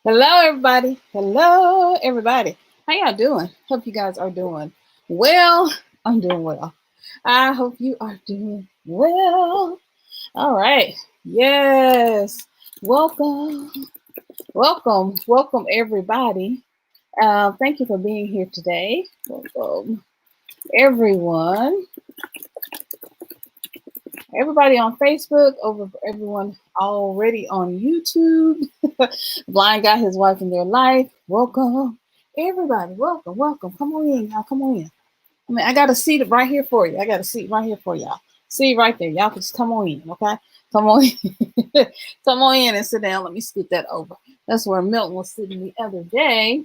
Hello, everybody. Hello, everybody. How y'all doing? Hope you guys are doing well. I'm doing well. I hope you are doing well. All right. Yes. Welcome. Welcome, everybody. Thank you for being here today. Welcome, everyone. Everybody on Facebook, over everyone already on YouTube. Blind got his wife in their life. Welcome, everybody. Welcome. Come on in, y'all. Come on in. I mean, I got a seat right here for you. I got a seat right here for y'all. See right there. Y'all can just come on in, okay? Come on in. Come on in and sit down. Let me scoot that over. That's where Milton was sitting the other day.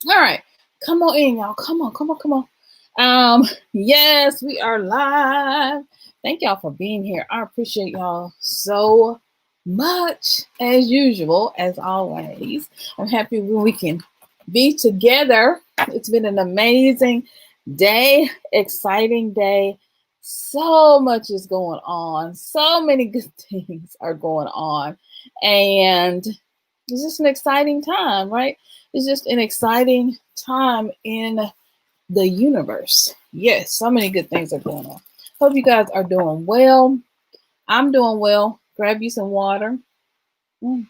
All right. Come on in, y'all. Come on. Yes, we are live. Thank y'all for being here. I appreciate y'all so much, as usual, as always. I'm happy when we can be together. It's been an amazing day, exciting day. So much is going on. So many good things are going on. And it's just an exciting time, right? It's just an exciting time in the universe. Yes, so many good things are going on. Hope you guys are doing well. I'm doing well. Grab you some water. I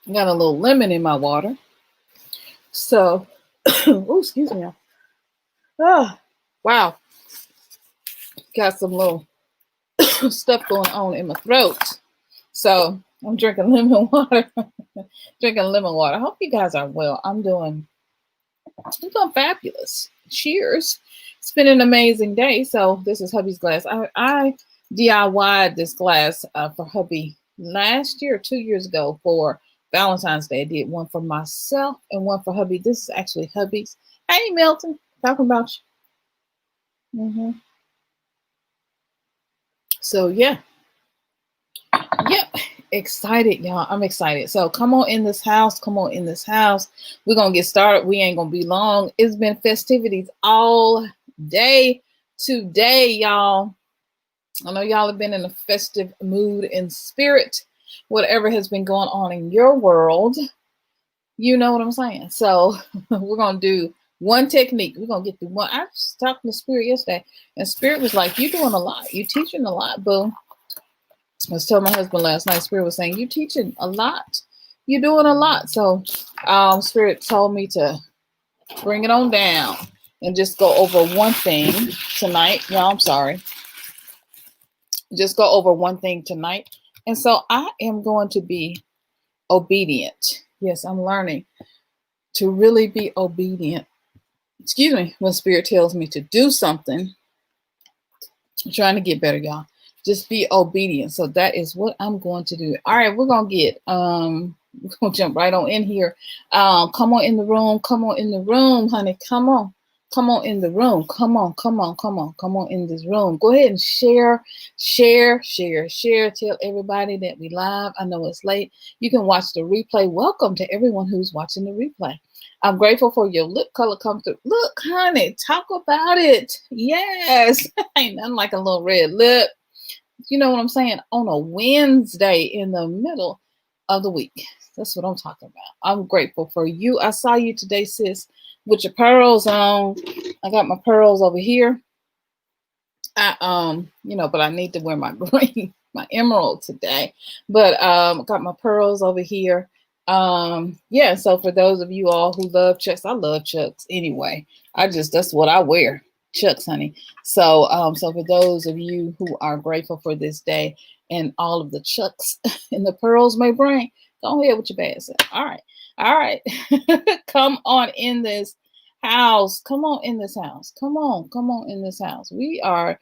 got a little lemon in my water. So, oh, excuse me. Oh, wow. Got some little stuff going on in my throat. So I'm drinking lemon water. Drinking lemon water. I hope you guys are well. I'm doing fabulous. Cheers. It's been an amazing day. So this is hubby's glass. I DIY'd this glass for hubby last year, 2 years ago for Valentine's Day. I did one for myself and one for hubby. This is actually hubby's. Hey, Milton. Talking about you. So, yeah. Yep. Excited, y'all. I'm excited. So come on in this house. We're going to get started. We ain't going to be long. It's been festivities all day today, y'all. I know y'all have been in a festive mood and spirit. Whatever has been going on in your world, you know what I'm saying? So we're going to do one technique. We're going to get through one. I was talking to Spirit yesterday, and Spirit was like, you're doing a lot. You're teaching a lot, boo. I was telling my husband last night, Spirit was saying, you're teaching a lot. You're doing a lot. So Spirit told me to bring it on down and just go over one thing tonight. Y'all, I'm sorry. Just go over one thing tonight. And so I am going to be obedient. Yes, I'm learning to really be obedient. Excuse me, when Spirit tells me to do something. I'm trying to get better, y'all. Just be obedient. So that is what I'm going to do. All right, we're gonna get we're gonna jump right on in here. Come on in the room. Come on in the room, honey. Come on in the room. Come on in this room. Go ahead and share. Tell everybody that we live. I know it's late. You can watch the replay. Welcome to everyone who's watching the replay. I'm grateful for your lip color come through. Look, honey, talk about it. Yes. Ain't nothing like a little red lip. You know what I'm saying? On a Wednesday in the middle of the week. That's what I'm talking about. I'm grateful for you. I saw you today, sis, with your pearls on. I got my pearls over here. But I need to wear my green, my emerald today. But I got my pearls over here. So for those of you all who love Chucks, I love Chucks anyway. That's what I wear. Chucks, honey. So for those of you who are grateful for this day and all of the Chucks and the pearls may bring, go ahead with your bad self. All right. Come on in this house. Come on in this house. We are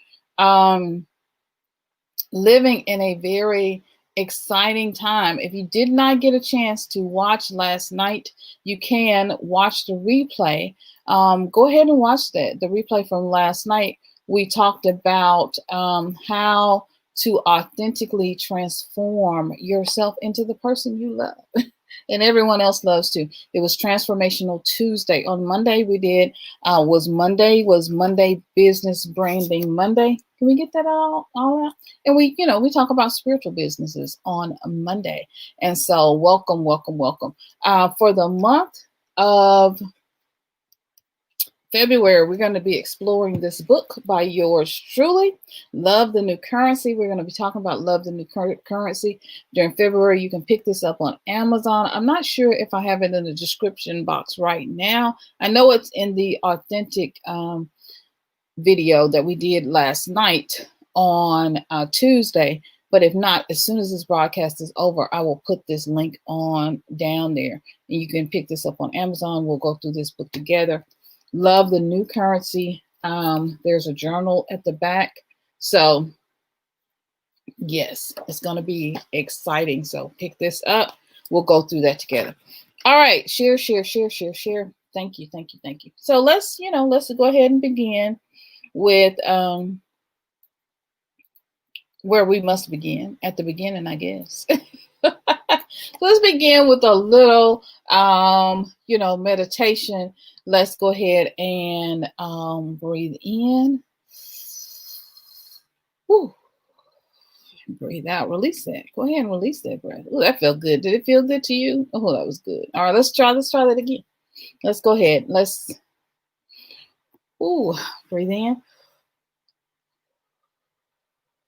living in a very exciting time. If you did not get a chance to watch last night, you can watch the replay. Go ahead and watch the replay from last night. We talked about how to authentically transform yourself into the person you love. And everyone else loves to. It was Transformational Tuesday. On Monday, we did, was Monday Business Branding Monday. Can we get that all out? And we talk about spiritual businesses on Monday. And so welcome, welcome, welcome. For the month of February, we're going to be exploring this book by yours truly, Love the New Currency. We're going to be talking about Love the New Currency during February. You can pick this up on Amazon. I'm not sure if I have it in the description box right now. I know it's in the authentic video that we did last night on Tuesday. But if not, as soon as this broadcast is over, I will put this link on down there. And you can pick this up on Amazon. We'll go through this book together. Love the New Currency. There's a journal at the back. So yes, it's going to be exciting. So pick this up. We'll go through that together. All right. Share, share, share, share, share. Thank you. Thank you. Thank you. So let's go ahead and begin with where we must begin, at the beginning, I guess. Let's begin with a little, meditation. Let's go ahead and breathe in. Whew. Breathe out. Release that. Go ahead and release that breath. Ooh, that felt good. Did it feel good to you? Oh, that was good. All right, let's try that again. Let's go ahead. Breathe in.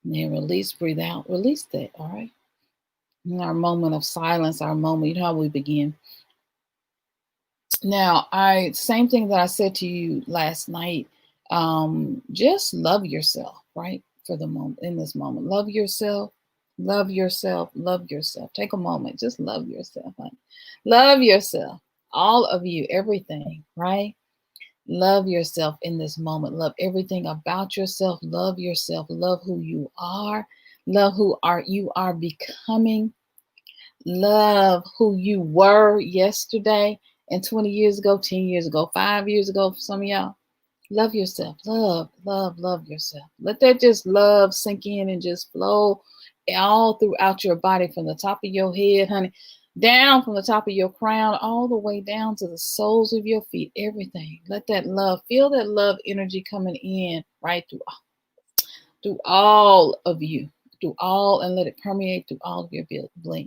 And then release, breathe out. Release that, all right? In our moment of silence, our moment, you know how we begin. Now, same thing that I said to you last night, just love yourself, right? For the moment, in this moment. Love yourself, love yourself, love yourself. Take a moment, just love yourself. Honey. Love yourself, all of you, everything, right? Love yourself in this moment. Love everything about yourself. Love yourself. Love who you are. Love who you are becoming. Love who you were yesterday and 20 years ago, 10 years ago, 5 years ago for some of y'all. Love yourself. Love, love, love yourself. Let that just love sink in and just flow all throughout your body from the top of your head, honey, down from the top of your crown, all the way down to the soles of your feet, everything. Let that love, feel that love energy coming in right through all of you, through all, and let it permeate through all of your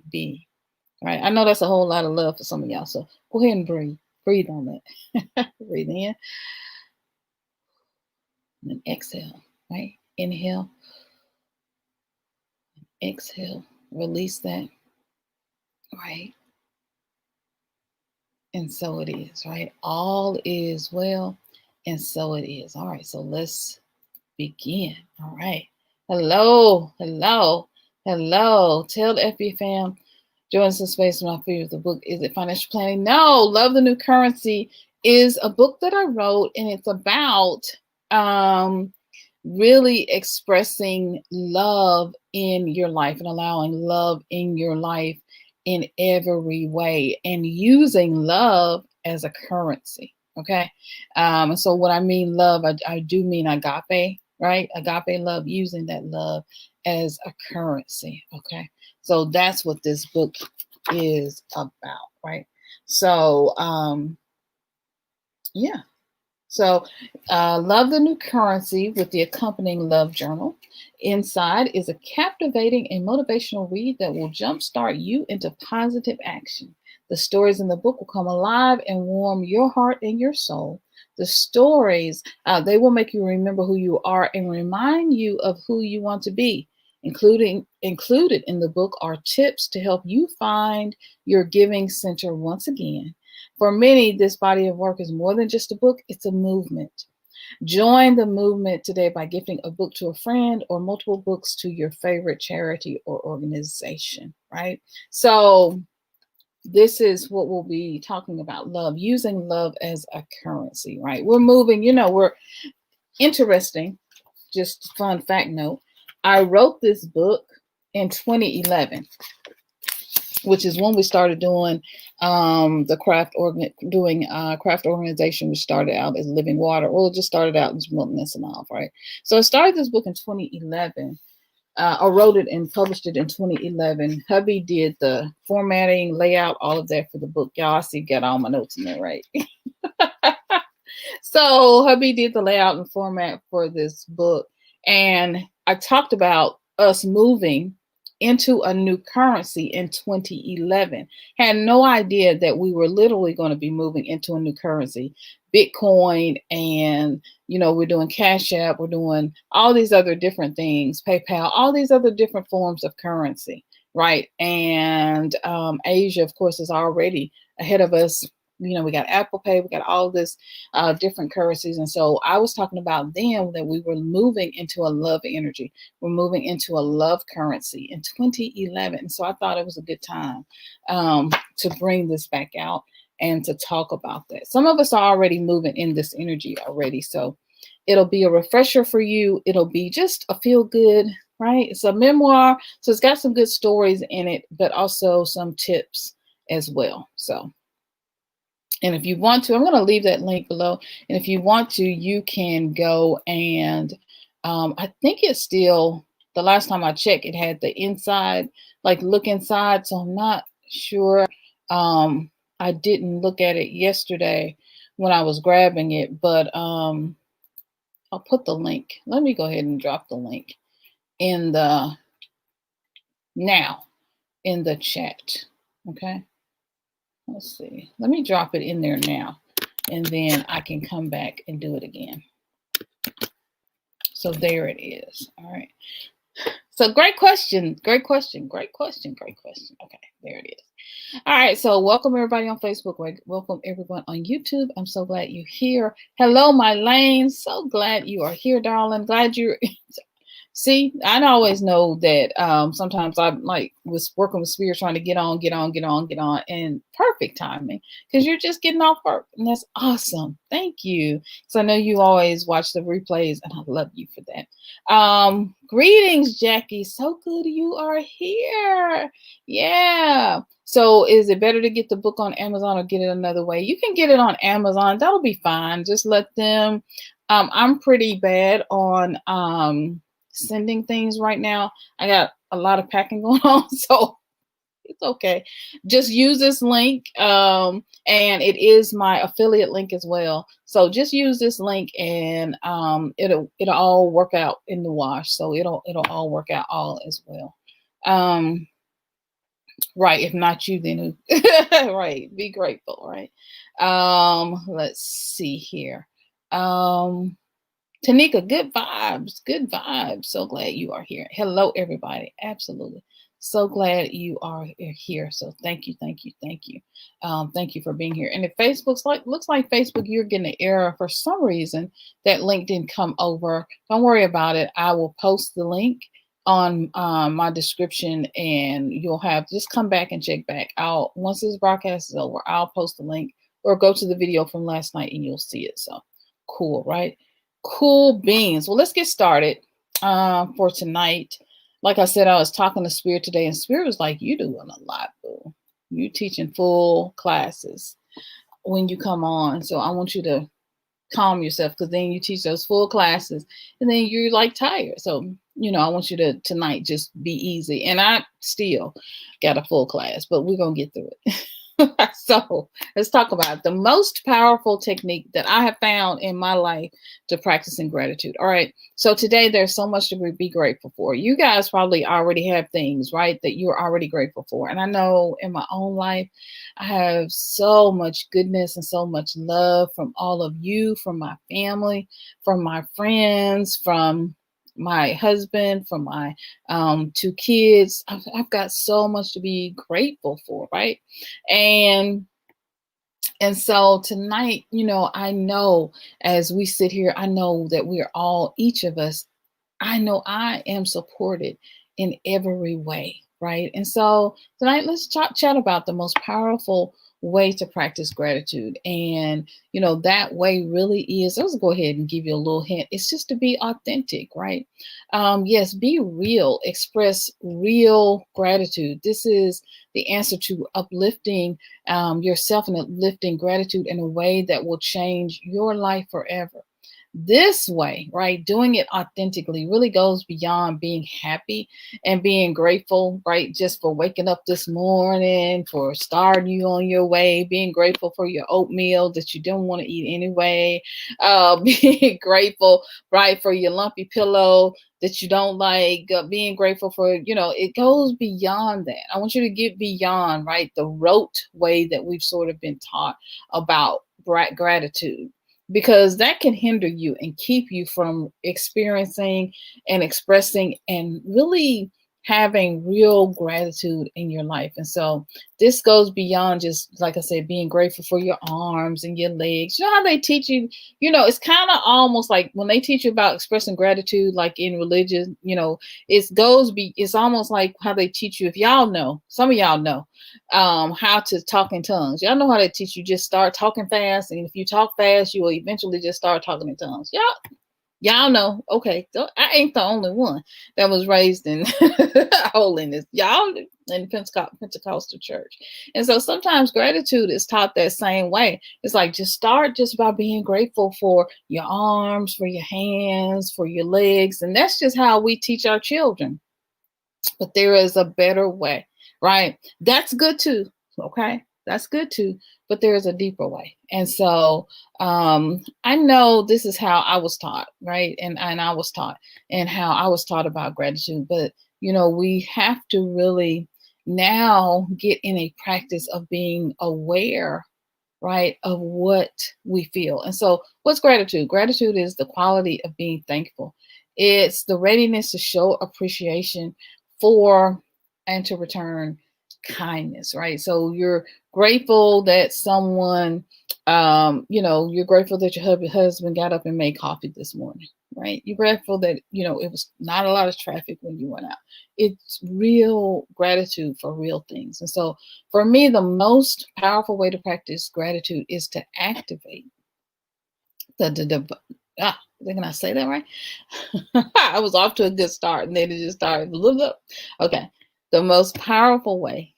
being. All right. I know that's a whole lot of love for some of y'all. So go ahead and breathe. Breathe on that. Breathe in. And then exhale, right? Inhale. Exhale. Release that. Right? And so it is, right? All is well, and so it is. All right, so let's begin. All right. Hello, hello, hello. Tell the FB fam, join some space. My favorite book. Is it financial planning? No, Love the New Currency is a book that I wrote, and it's about really expressing love in your life and allowing love in your life in every way and using love as a currency. Okay. And so what I mean love, I do mean agape, right? Agape love, using that love as a currency. Okay. So that's what this book is about, right? So, yeah. So, Love the New Currency with the accompanying love journal. Inside is a captivating and motivational read that will jumpstart you into positive action. The stories in the book will come alive and warm your heart and your soul. The stories, they will make you remember who you are and remind you of who you want to be. Included in the book are tips to help you find your giving center once again. For many, this body of work is more than just a book, it's a movement. Join the movement today by gifting a book to a friend or multiple books to your favorite charity or organization, right? So this is what we'll be talking about, love, using love as a currency, right? We're moving, we're interesting, just fun fact note. I wrote this book in 2011. Which is when we started doing the craft organization. We started out as Living Water. Well, it just started out as Milton and Synolve, right? So I started this book in 2011. I wrote it and published it in 2011. Hubby did the formatting, layout, all of that for the book. Y'all, I see, got all my notes in there, right? So hubby did the layout and format for this book. And I talked about us moving into a new currency in 2011. Had no idea that we were literally going to be moving into a new currency, Bitcoin, and we're doing Cash App, we're doing all these other different things, PayPal, all these other different forms of currency, right? And Asia, of course, is already ahead of us. We got Apple Pay, we got all this different currencies. And so I was talking about then that we were moving into a love energy. We're moving into a love currency in 2011. So I thought it was a good time to bring this back out and to talk about that. Some of us are already moving in this energy already. So it'll be a refresher for you. It'll be just a feel good, right? It's a memoir. So it's got some good stories in it, but also some tips as well. So, and if you want to, I'm going to leave that link below. And if you want to, you can go and I think it's still, the last time I checked, it had the inside, like look inside. So I'm not sure. I didn't look at it yesterday when I was grabbing it, but I'll put the link. Let me go ahead and drop the link in the chat. Okay. Let's see. Let me drop it in there now, and then I can come back and do it again. So there it is. All right. So great question. Great question. Great question. Great question. Okay, there it is. All right. So welcome everybody on Facebook. Welcome everyone on YouTube. I'm so glad you're here. Hello, my Lane. So glad you are here, darling. Glad you're See, I always know that sometimes I'm like was working with spirit trying to get on, and perfect timing because you're just getting off work. And that's awesome. Thank you. So I know you always watch the replays and I love you for that. Greetings, Jackie. So good you are here. Yeah. So is it better to get the book on Amazon or get it another way? You can get it on Amazon. That'll be fine. Just let them. I'm pretty bad on sending things right now. I got a lot of packing going on, so it's okay. Just use this link, and it is my affiliate link as well. So just use this link, and it'll all work out in the wash. So it'll all work out all as well. Right. If not you, then who? Right. Be grateful. Right. Let's see here. Tanika, good vibes, good vibes. So glad you are here. Hello, everybody. Absolutely. So glad you are here. So thank you, thank you, thank you. Thank you for being here. And if Facebook's looks like Facebook, you're getting an error for some reason that link didn't come over. Don't worry about it. I will post the link on my description, and you'll have just come back and check back. Once this broadcast is over, I'll post the link or go to the video from last night and you'll see it. So cool, right? Cool beans. Well, let's get started for tonight. Like I said, I was talking to Spirit today, and Spirit was like, you doing a lot, boo. You teaching full classes when you come on. So I want you to calm yourself, because then you teach those full classes and then you're like tired. So, I want you to tonight just be easy. And I still got a full class, but we're going to get through it. So let's talk about the most powerful technique that I have found in my life to practicing gratitude. All right. So today there's so much to be grateful for. You guys probably already have things, right, that you're already grateful for. And I know in my own life, I have so much goodness and so much love from all of you, from my family, from my friends, from my husband, from my 2 kids. I've got so much to be grateful for, right? And so tonight, I know as we sit here, I know that we are all, each of us, I know I am supported in every way, right? And so tonight, let's chat about the most powerful way to practice gratitude. And, that way really is, let's go ahead and give you a little hint. It's just to be authentic, right? Yes, be real, express real gratitude. This is the answer to uplifting yourself and uplifting gratitude in a way that will change your life forever. This way, right? Doing it authentically really goes beyond being happy and being grateful, right? Just for waking up this morning, for starting you on your way, being grateful for your oatmeal that you didn't want to eat anyway, being grateful, right, for your lumpy pillow that you don't like, being grateful for, it goes beyond that. I want you to get beyond, right, the rote way that we've sort of been taught about gratitude, because that can hinder you and keep you from experiencing and expressing and really having real gratitude in your life. And so this goes beyond just, like I said, being grateful for your arms and your legs. You know how they teach you, it's kind of almost like when they teach you about expressing gratitude, like in religion, it's almost like how they teach you, if y'all know, some of y'all know, how to talk in tongues. Y'all know how they teach you, just start talking fast, and if you talk fast, you will eventually just start talking in tongues. Y'all know. Okay, so I ain't the only one that was raised in holiness. Y'all in the Pentecostal church. And so sometimes gratitude is taught that same way. It's like, just start just by being grateful for your arms, for your hands, for your legs. And that's just how we teach our children. But there is a better way, right? That's good too. Okay, that's good too. But there is a deeper way. And so I know this is how I was taught, right? And I was taught, and how I was taught about gratitude. But we have to really now get in a practice of being aware, right, of what we feel. And so what's gratitude? Gratitude is the quality of being thankful. It's the readiness to show appreciation for and to return kindness, right? So you're grateful that someone, you're grateful that your husband got up and made coffee this morning, right? You're grateful that, it was not a lot of traffic when you went out. It's real gratitude for real things. And so for me, the most powerful way to practice gratitude is to activate can I say that right? I was off to a good start, and then it just started. Okay. The most powerful way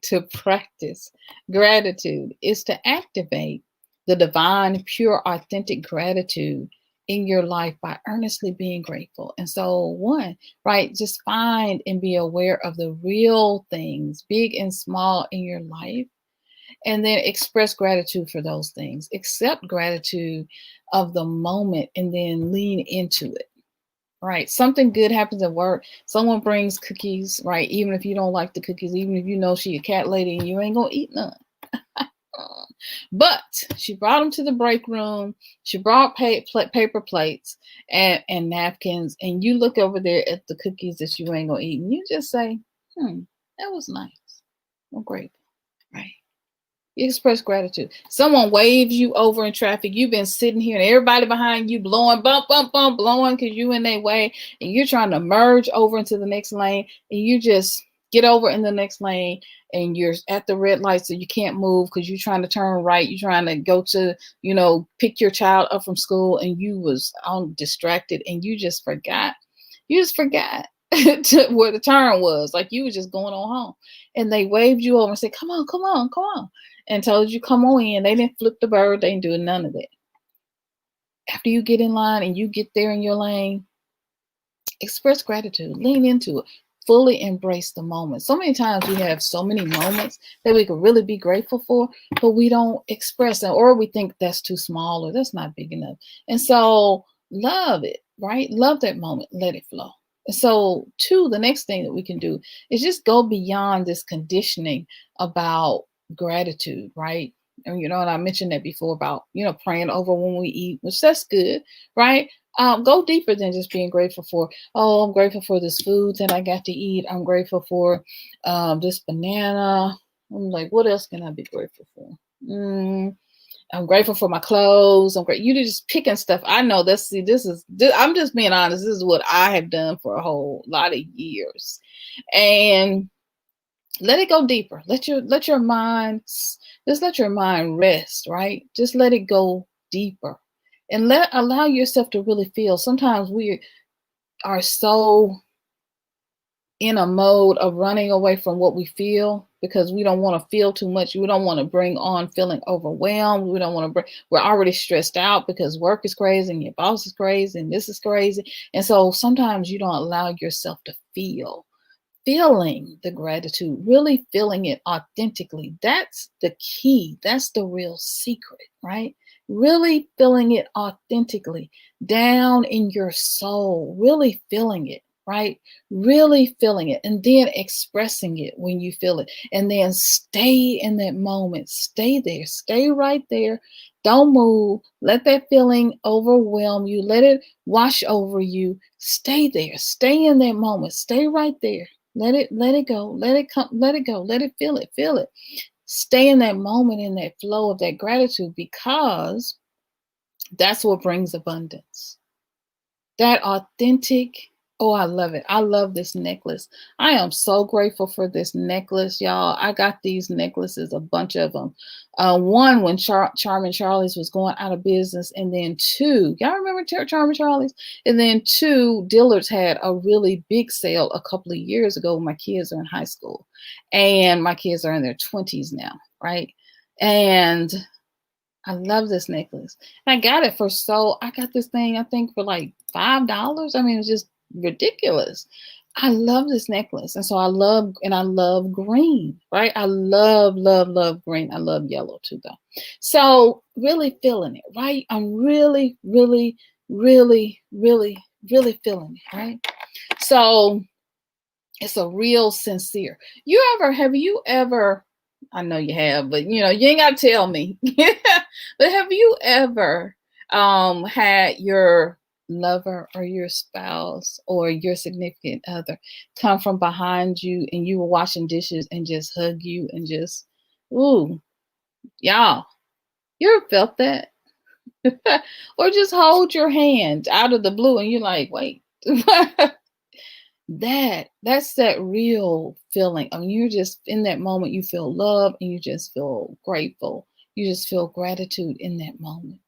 to practice gratitude is to activate the divine, pure, authentic gratitude in your life by earnestly being grateful. And so, one, right, just find and be aware of the real things, big and small, in your life. And then express gratitude for those things. Accept gratitude of the moment and then lean into it. Right. Something good happens at work. Someone brings cookies, right? Even if you don't like the cookies, even if you know she a cat lady and you ain't gonna eat none. But she brought them to the break room. She brought paper plates and napkins. And you look over there at the cookies that you ain't gonna eat, and you just say, that was nice. I'm grateful. Right. You express gratitude. Someone waves you over in traffic. You've been sitting here and everybody behind you blowing, bump, bump, bump, blowing because you in their way, and you're trying to merge over into the next lane, and you just get over in the next lane, and you're at the red light, so you can't move because you're trying to turn right. You're trying to go to, pick your child up from school, and you was all distracted, and you just forgot. You just forgot where the turn was. Like, you were just going on home, and they waved you over and said, come on, come on, come on, and told you come on in. They didn't flip the bird. They didn't do none of that. After you get in line and you get there in your lane, express gratitude. Lean into it. Fully embrace the moment. So many times we have so many moments that we could really be grateful for, but we don't express them, or we think that's too small or that's not big enough. And so love it, right? Love that moment. Let it flow. And so, two, the next thing that we can do is just go beyond this conditioning about gratitude, right? And and I mentioned that before about, praying over when we eat, which that's good, right? Go deeper than just being grateful for, oh, I'm grateful for this food that I got to eat. I'm grateful for this banana. I'm like, what else can I be grateful for? I'm grateful for my clothes. I'm great. You're just picking stuff. I know I'm just being honest. This is what I have done for a whole lot of years. And let it go deeper. Let your mind rest, right? Just let it go deeper, and allow yourself to really feel. Sometimes we are so in a mode of running away from what we feel because we don't want to feel too much. We don't want to bring on feeling overwhelmed. We don't want to bring, we're already stressed out because work is crazy and your boss is crazy and this is crazy. And so sometimes you don't allow yourself to feeling the gratitude, really feeling it authentically. That's the key. That's the real secret, right? Really feeling it authentically down in your soul, really feeling it, right? Really feeling it, and then expressing it when you feel it, and then stay in that moment. Stay there, stay right there. Don't move. Let that feeling overwhelm you. Let it wash over you. Stay there. Stay in that moment. Stay right there. Let it go. Let it come. Let it go. Let it feel it. Feel it. Stay in that moment, in that flow of that gratitude, because that's what brings abundance. That authentic, oh, I love it. I love this necklace. I am so grateful for this necklace, y'all. I got these necklaces, a bunch of them. One, when Charming Charlie's was going out of business, and then two, y'all remember Charming Charlie's? And then two, Dillard's had a really big sale a couple of years ago when my kids are in high school. And my kids are in their 20s now, right? And I love this necklace. And I got it for I got this thing, I think, for like $5. I mean, it's just ridiculous. I love this necklace. And so I love green, right? I love green. I love yellow too, though. So really feeling it, right? I'm really, really, really, really, really feeling it, right? So it's a real sincere. Have you ever, I know you have, but you ain't got to tell me. But have you ever had your lover or your spouse or your significant other come from behind you and you were washing dishes and just hug you and just, ooh, y'all, you ever felt that? Or just hold your hand out of the blue and you're like, wait. That's that real feeling. I mean, you're just in that moment, you feel love and you just feel grateful. You just feel gratitude in that moment.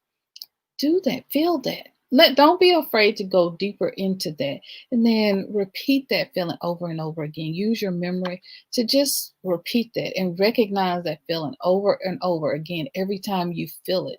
Do that, feel that. Don't be afraid to go deeper into that, and then repeat that feeling over and over again. Use your memory to just repeat that and recognize that feeling over and over again every time you feel it,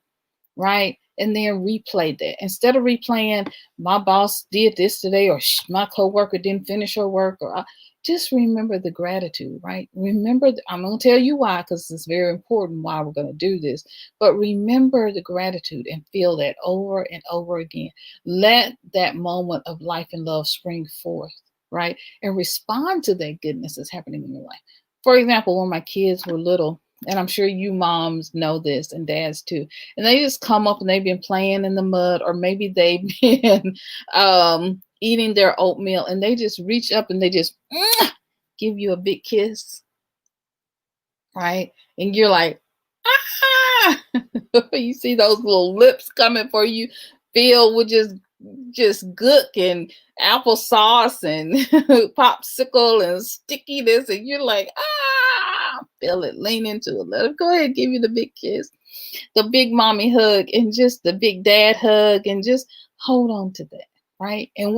right? And then replay that. Instead of replaying, my boss did this today, or my coworker didn't finish her work, or just remember the gratitude, right? Remember, I'm going to tell you why, because it's very important why we're going to do this. But remember the gratitude and feel that over and over again. Let that moment of life and love spring forth, right? And respond to that goodness that's happening in your life. For example, when my kids were little, and I'm sure you moms know this and dads too, and they just come up and they've been playing in the mud, or maybe they've been eating their oatmeal, and they just reach up and they just give you a big kiss, right? And you're like, ah! You see those little lips coming for you, filled with just gook and applesauce and popsicle and stickiness, and you're like, feel it, lean into it, let it go ahead, give you the big kiss, the big mommy hug, and just the big dad hug, and just hold on to that, right? And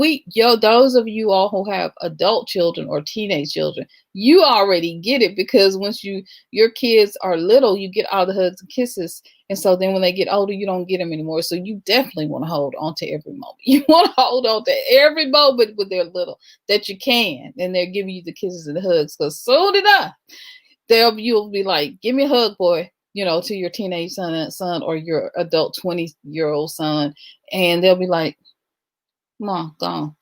those of you all who have adult children or teenage children, you already get it, because once your kids are little, you get all the hugs and kisses. And so then when they get older, you don't get them anymore. So you definitely want to hold on to every moment. You want to hold on to every moment when they're little that you can. And they're giving you the kisses and the hugs. Because soon enough, you'll be like, give me a hug, boy, to your teenage son or your adult 20-year-old son. And they'll be like, Mom, gone.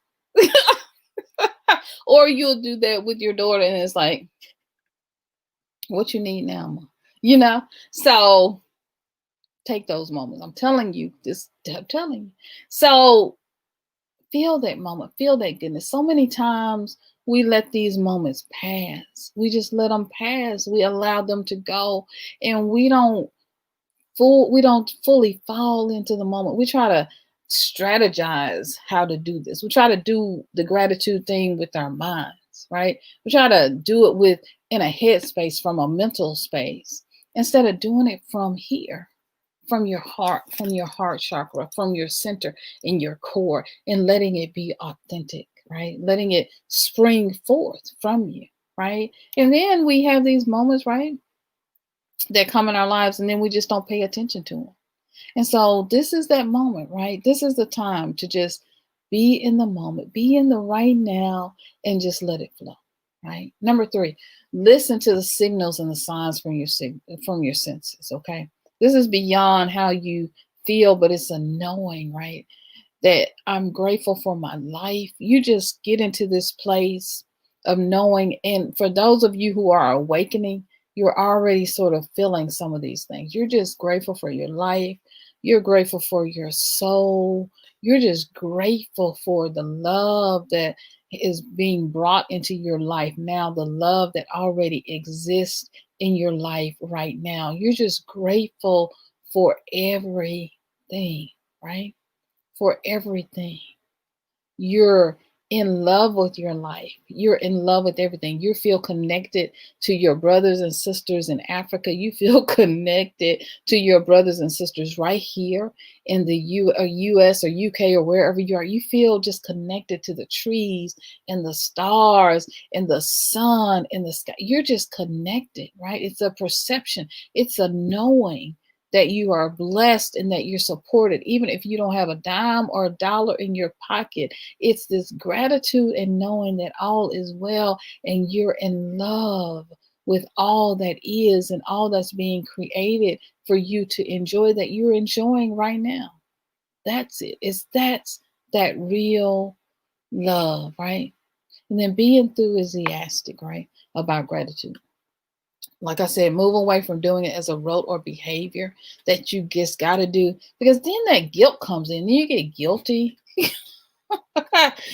Or you'll do that with your daughter, and it's like, what you need now, Mom? So take those moments. I'm telling you. So feel that moment, feel that goodness. So many times we let these moments pass. We just let them pass. We allow them to go, and we don't fully fall into the moment. We try to strategize how to do this. We try to do the gratitude thing with our minds, right? We try to do it in a headspace, from a mental space, instead of doing it from here, from your heart chakra, from your center in your core, and letting it be authentic, right? Letting it spring forth from you, right? And then we have these moments, right, that come in our lives, and then we just don't pay attention to them. And so this is that moment, right? This is the time to just be in the moment, be in the right now, and just let it flow, right? Number 3, listen to the signals and the signs from your senses, okay? This is beyond how you feel, but it's a knowing, right? That I'm grateful for my life. You just get into this place of knowing. And for those of you who are awakening, you're already sort of feeling some of these things. You're just grateful for your life. You're grateful for your soul. You're just grateful for the love that is being brought into your life now, the love that already exists in your life right now. You're just grateful for everything, right? For everything. You're in love with your life. You're in love with everything. You feel connected to your brothers and sisters in Africa. You feel connected to your brothers and sisters right here in the US or UK or wherever you are. You feel just connected to the trees and the stars and the sun and the sky. You're just connected, right? It's a perception. It's a knowing that you are blessed and that you're supported, even if you don't have a dime or a dollar in your pocket. It's this gratitude and knowing that all is well and you're in love with all that is and all that's being created for you to enjoy, that you're enjoying right now. That's it. That's that real love, right? And then be enthusiastic, right, about gratitude. Like I said, move away from doing it as a rote or behavior that you just got to do, because then that guilt comes in. Then you get guilty.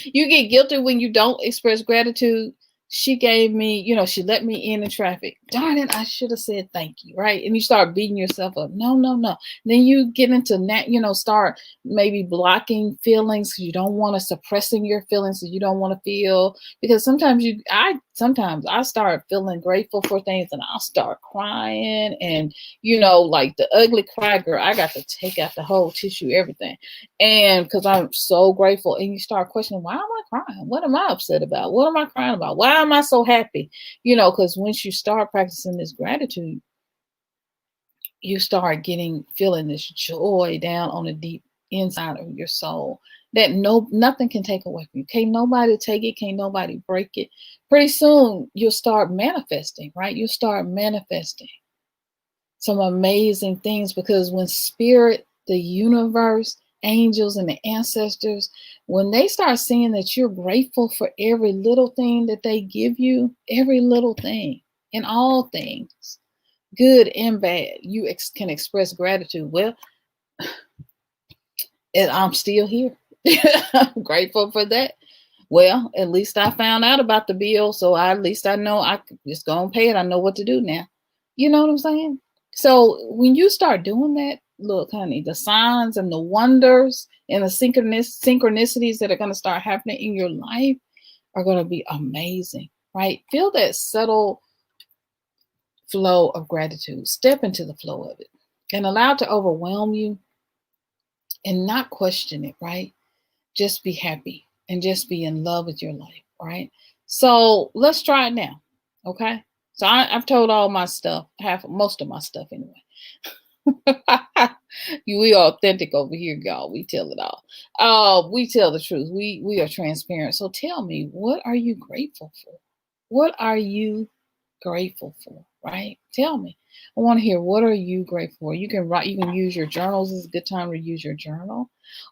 You get guilty when you don't express gratitude. She gave me, she let me in traffic. Darn it, I should have said thank you, right? And you start beating yourself up. No, no, no. Then you get into that, start maybe blocking feelings because you don't want to, suppressing your feelings because you don't want to feel. Because sometimes I start feeling grateful for things and I'll start crying. And, like the ugly cry girl, I got to take out the whole tissue, everything. And because I'm so grateful, and you start questioning, why am I crying? What am I upset about? What am I crying about? Why am I so happy? Because once you start practicing this gratitude, you start feeling this joy down on the deep inside of your soul that nothing can take away from you. Can't nobody take it, can't nobody break it. Pretty soon you'll start manifesting, right? You'll start manifesting some amazing things, because when spirit, the universe, angels, and the ancestors, when they start seeing that you're grateful for every little thing that they give you, every little thing in all things, good and bad, you can express gratitude. Well, and I'm still here. I'm grateful for that. Well, at least I found out about the bill, so at least I know I just go and pay it. I know what to do now. You know what I'm saying? So when you start doing that, look, honey, the signs and the wonders and the synchronicities that are going to start happening in your life are going to be amazing, right? Feel that subtle flow of gratitude. Step into the flow of it and allow it to overwhelm you and not question it, right? Just be happy and just be in love with your life, right? So let's try it now, okay? So I've told all my stuff, most of my stuff anyway. We are authentic over here, y'all. We tell it all. We tell the truth. We are transparent. So tell me, what are you grateful for? What are you grateful for? Right? Tell me. I want to hear, what are you grateful for? You can write. You can use your journals. It's a good time to use your journal,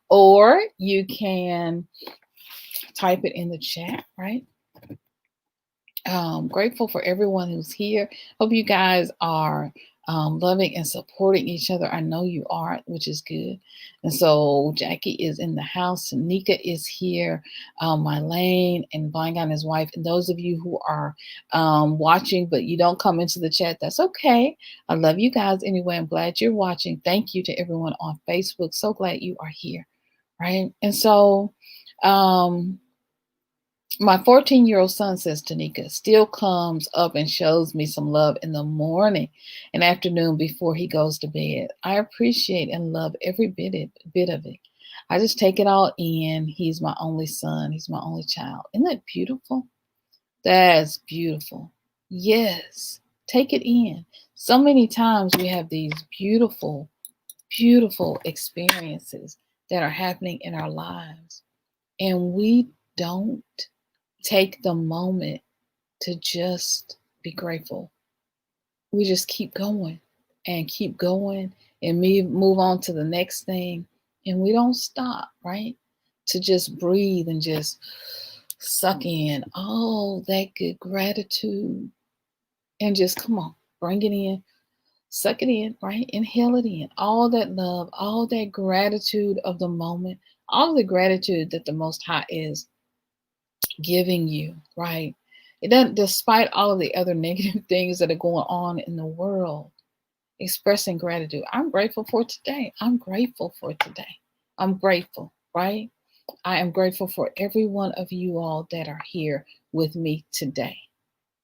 or you can type it in the chat. Right? Grateful for everyone who's here. Hope you guys are loving and supporting each other. I know you are, which is good. And so Jackie is in the house. Tanika is here. Mylene and Vine and his wife. And those of you who are watching, but you don't come into the chat, that's okay. I love you guys anyway. I'm glad you're watching. Thank you to everyone on Facebook. So glad you are here. Right. And so, my 14-year-old son, says Tanika, still comes up and shows me some love in the morning and afternoon before he goes to bed. I appreciate and love every bit of it. I just take it all in. He's my only son. He's my only child. Isn't that beautiful? That's beautiful. Yes. Take it in. So many times we have these beautiful, beautiful experiences that are happening in our lives, and we don't take the moment to just be grateful. We just keep going and keep going and move on to the next thing. And we don't stop, right? To just breathe and just suck in all that good gratitude and just come on, bring it in, suck it in, right? Inhale it in. All that love, all that gratitude of the moment, all the gratitude that the Most High is giving you, right? It doesn't, despite all of the other negative things that are going on in the world, expressing gratitude. I'm grateful for today. I'm grateful for today. I'm grateful, right? I am grateful for every one of you all that are here with me today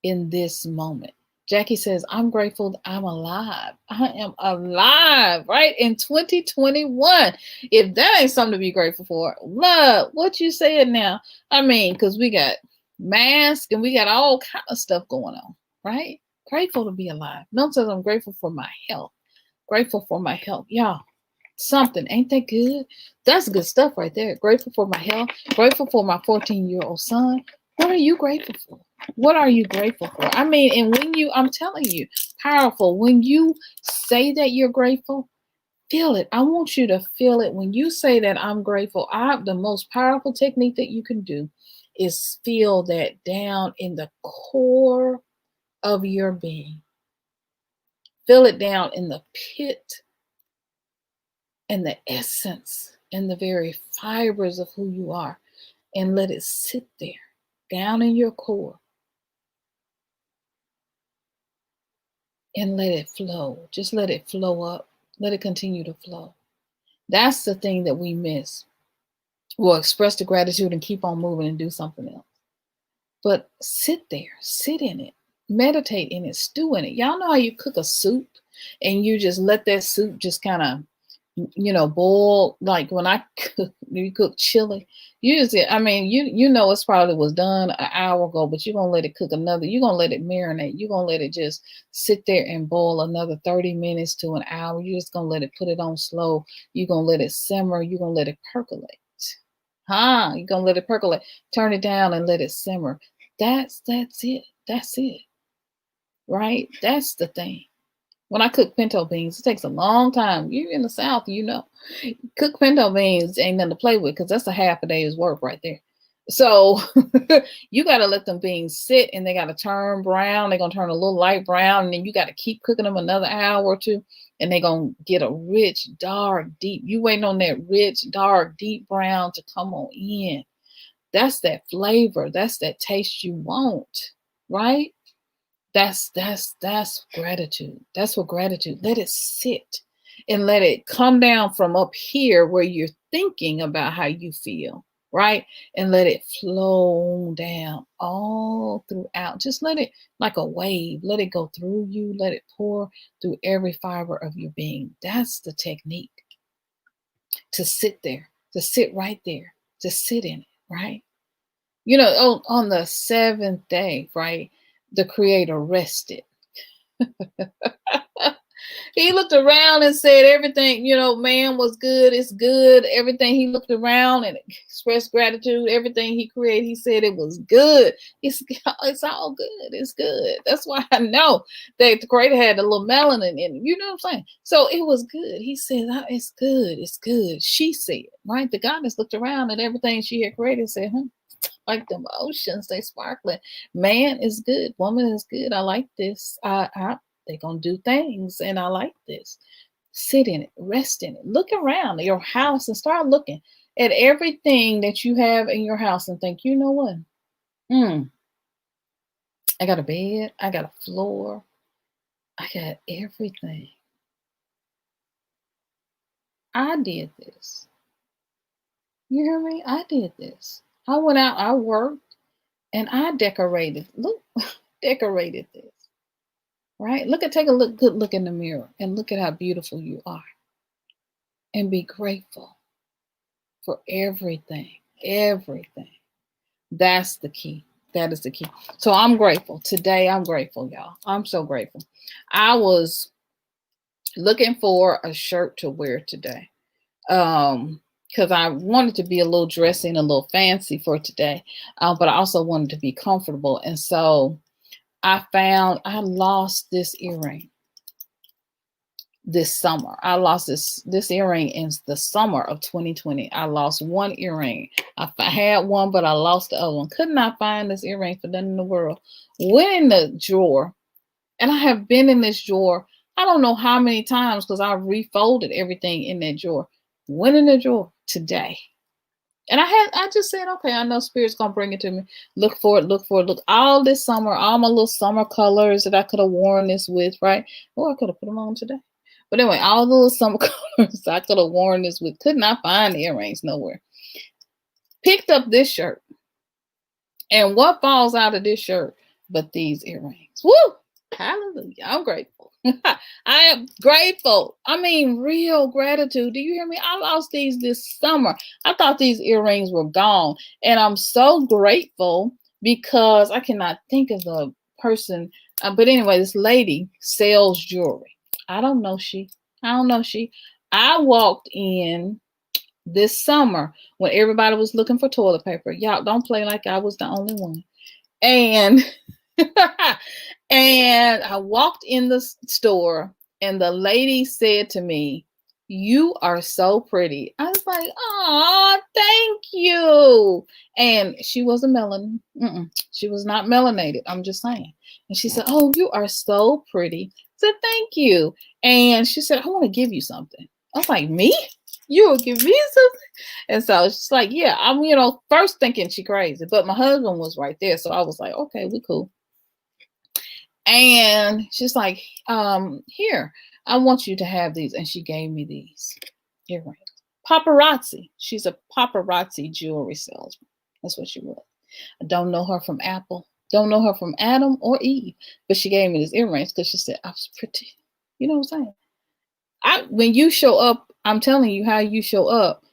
in this moment. Jackie says, I'm grateful I'm alive. I am alive, right? In 2021. If that ain't something to be grateful for, love, what you saying now? I mean, because we got masks and we got all kind of stuff going on, right? Grateful to be alive. Milton says, I'm grateful for my health. Grateful for my health. Y'all, something, ain't that good? That's good stuff right there. Grateful for my health. Grateful for my 14-year-old son. What are you grateful for? What are you grateful for? I mean, and when you, I'm telling you, powerful. When you say that you're grateful, feel it. I want you to feel it. When you say that I'm grateful, the most powerful technique that you can do is feel that down in the core of your being. Feel it down in the pit and the essence and the very fibers of who you are, and let it sit there down in your core and let it flow. Just let it flow up. Let it continue to flow. That's the thing that we miss. We'll express the gratitude and keep on moving and do something else. But sit there, sit in it, meditate in it, stew in it. Y'all know how you cook a soup and you just let that soup just kind of, boil. Like when I cook, you cook chili, usually, I mean, you know, it's probably was done an hour ago, but you're going to let it cook another, you're going to let it marinate. You're going to let it just sit there and boil another 30 minutes to an hour. You're just going to let it, put it on slow. You're going to let it simmer. You're going to let it percolate. You're going to let it percolate. Turn it down and let it simmer. That's it. That's it. Right? That's the thing. When I cook pinto beans, it takes a long time. You're in the South, you know. Cook pinto beans ain't nothing to play with because that's a half a day's work right there. So you got to let them beans sit and they got to turn brown. They're going to turn a little light brown, and then you got to keep cooking them another hour or two, and they're going to get a rich, dark, deep. You waiting on that rich, dark, deep brown to come on in. That's that flavor. That's that taste you want, right? That's gratitude. That's what gratitude. Let it sit and let it come down from up here where you're thinking about how you feel, right? And let it flow down all throughout. Just let it, like a wave, let it go through you. Let it pour through every fiber of your being. That's the technique. To sit there, to sit right there, to sit in it, right? You know, on the seventh day, right? The Creator rested. He looked around and said everything, man was good. It's good. Everything, he looked around and expressed gratitude. Everything he created, he said it was good. It's all good. It's good. That's why I know that the Creator had a little melanin in it. You know what I'm saying? So it was good. He said, it's good. It's good. She said, right? The goddess looked around at everything she had created and said, like them oceans, they sparkling. Man is good. Woman is good. I like this. They gonna do things, and I like this. Sit in it, rest in it. Look around your house and start looking at everything that you have in your house and think, you know what? I got a bed. I got a floor. I got everything. I did this. You hear me? I did this. I went out, I worked, and I decorated. Look, decorated this. Right? Take a good look in the mirror and look at how beautiful you are. And be grateful for everything. Everything. That's the key. That is the key. So I'm grateful. Today I'm grateful, y'all. I'm so grateful. I was looking for a shirt to wear today. Because I wanted to be a little dressy and a little fancy for today. But I also wanted to be comfortable. And so I lost this earring this summer. I lost this earring in the summer of 2020. I lost one earring. I had one, but I lost the other one. Could not find this earring for nothing in the world. Went in the drawer, and I have been in this drawer, I don't know how many times, because I refolded everything in that drawer. Went in the drawer today. And I just said, okay, I know Spirit's gonna bring it to me. Look for it, look all this summer, all my little summer colors that I could have worn this with, right? Oh, I could have put them on today. But anyway, all the little summer colors I could have worn this with. Could not find the earrings nowhere. Picked up this shirt. And what falls out of this shirt but these earrings? Woo! Hallelujah. I'm grateful. I am grateful. I mean, real gratitude. Do you hear me? I lost these this summer. I thought these earrings were gone. And I'm so grateful because I cannot think of the person. But anyway, this lady sells jewelry. I don't know she. I walked in this summer when everybody was looking for toilet paper. Y'all don't play like I was the only one. And and I walked in the store, and the lady said to me, "You are so pretty." I was like, "Oh, thank you." And she wasn't she was not melanated. I'm just saying. And she said, "Oh, you are so pretty." I said, "Thank you." And she said, "I want to give you something." I was like, "Me? You will give me something?" And so she's like, "Yeah." I'm, first thinking she crazy, but my husband was right there. So I was like, "Okay, we cool." And she's like, "Here, I want you to have these." And she gave me these earrings. Paparazzi. She's a paparazzi jewelry salesman. That's what she was. I don't know her from Apple. Don't know her from Adam or Eve. But she gave me these earrings because she said I was pretty. You know what I'm saying? When you show up, I'm telling you how you show up.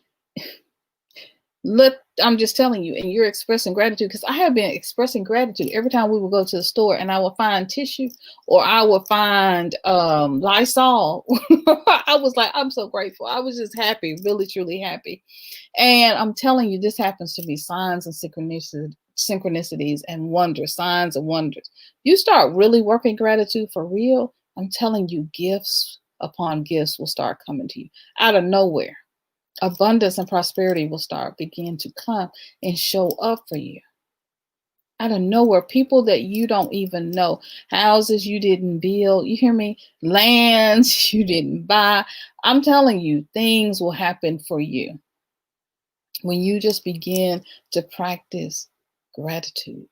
I'm just telling you, and you're expressing gratitude, because I have been expressing gratitude every time we would go to the store and I would find tissue or I would find Lysol. I was like, I'm so grateful. I was just happy, really, truly happy. And I'm telling you, this happens to me, signs and synchronicities and wonders, signs and wonders. You start really working gratitude for real, I'm telling you, gifts upon gifts will start coming to you out of nowhere. Abundance and prosperity will begin to come and show up for you out of nowhere. People that you don't even know, houses you didn't build, you hear me? Lands you didn't buy. I'm telling you, things will happen for you when you just begin to practice gratitude.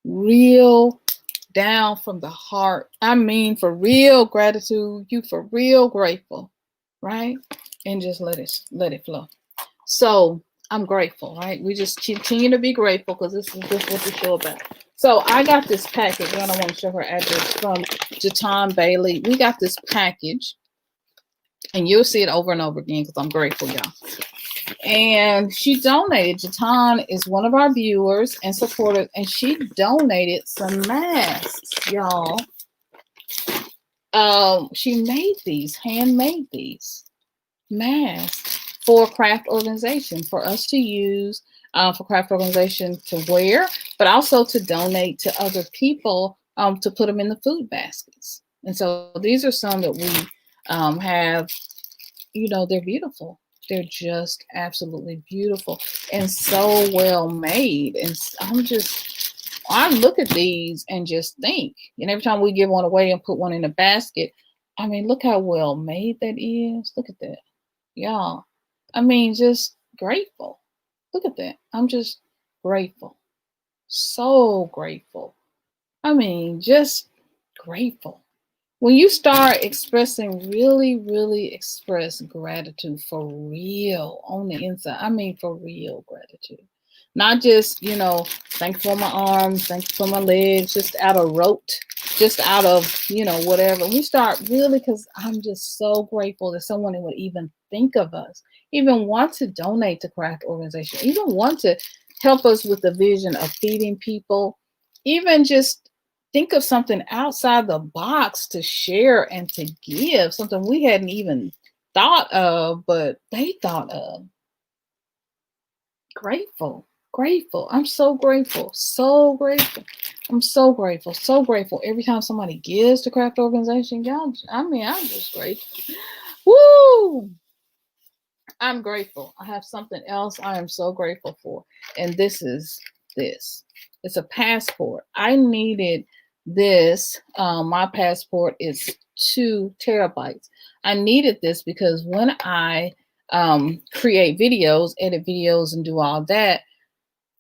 Real down from the heart. I mean, for real gratitude, you for real grateful, right? And just let it flow. So I'm grateful, right? We just continue to be grateful because this is just what the show about. So I got this package. I don't want to show her address, from Jaton Bailey. We got this package, and you'll see it over and over again because I'm grateful, y'all. And she donated. Jaton is one of our viewers and supporters, and she donated some masks, y'all. She made these, handmade these masks for craft organization, for us to use, for craft organization to wear, but also to donate to other people, to put them in the food baskets. And so these are some that we have. They're beautiful. They're just absolutely beautiful and so well made. And I look at these and just think, and every time we give one away and put one in a basket, I mean, look how well made that is. Look at that. Y'all, I mean, just grateful. Look at that. I'm just grateful. So grateful. I mean, just grateful. When you start expressing, really express gratitude for real on the inside. I mean, for real gratitude. Not just, thank you for my arms, thank you for my legs, just out of rote, just out of, whatever. We start really, because I'm just so grateful that someone would even think of us, even want to donate to craft organization, even want to help us with the vision of feeding people. Even just think of something outside the box to share and to give, something we hadn't even thought of, but they thought of. Grateful, grateful. I'm so grateful, so grateful. I'm so grateful, so grateful. Every time somebody gives to craft organization, y'all, I mean, I'm just grateful. Woo! I'm grateful. I have something else I am so grateful for. And this is this. It's a passport. I needed this. My passport is 2 terabytes. I needed this because when I create videos, edit videos, and do all that,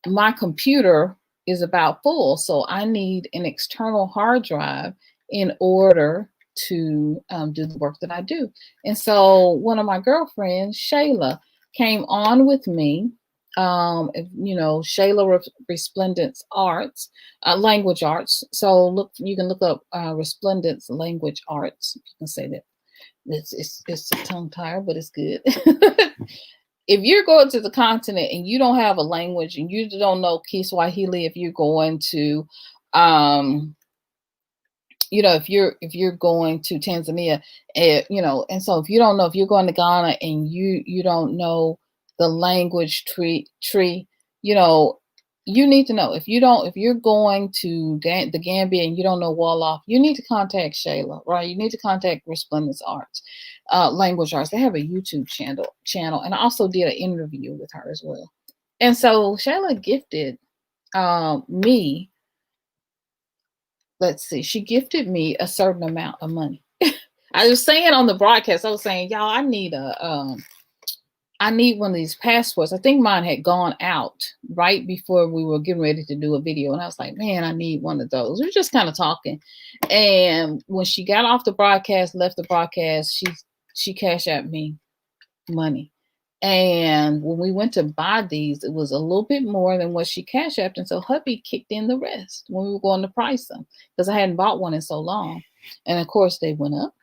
my computer is about full. So I need an external hard drive in order to do the work that I do. And so one of my girlfriends, Shayla, came on with me. Shayla Resplendence Arts, Language Arts. So look, you can look up Resplendence Language Arts. You can say that. It's a tongue tire, but it's good. If you're going to the continent and you don't have a language and you don't know Kiswahili, if you're going to, if you're going to Tanzania, and so if you don't know, if you're going to Ghana and you don't know the language tree, you need to know. If you're going to the Gambia and you don't know Wolof, you need to contact Shayla, right? You need to contact Resplendence Arts, Language Arts. They have a YouTube channel, and I also did an interview with her as well. And so Shayla gifted me. Let's see, she gifted me a certain amount of money. I was saying on the broadcast, I was saying, y'all, I need one of these passports. I think mine had gone out right before we were getting ready to do a video. And I was like, man, I need one of those. We were just kind of talking. And when she got off the broadcast, left the broadcast, she cashed out me money. And when we went to buy these, it was a little bit more than what she cashed out. And so hubby kicked in the rest when we were going to price them because I hadn't bought one in so long. And of course they went up.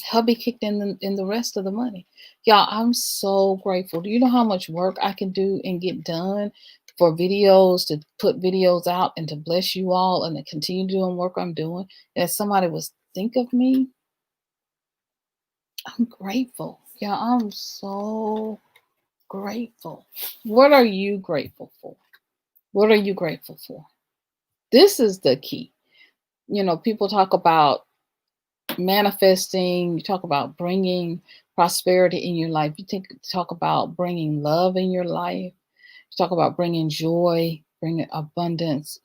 Hubby kicked in the rest of the money. Y'all, I'm so grateful. Do you know how much work I can do and get done for videos, to put videos out and to bless you all and to continue doing work I'm doing? And if somebody was think of me, I'm grateful. Yeah, I'm so grateful. What are you grateful for? What are you grateful for? This is the key. People talk about manifesting, you talk about bringing prosperity in your life, talk about bringing love in your life, you talk about bringing joy, bringing abundance,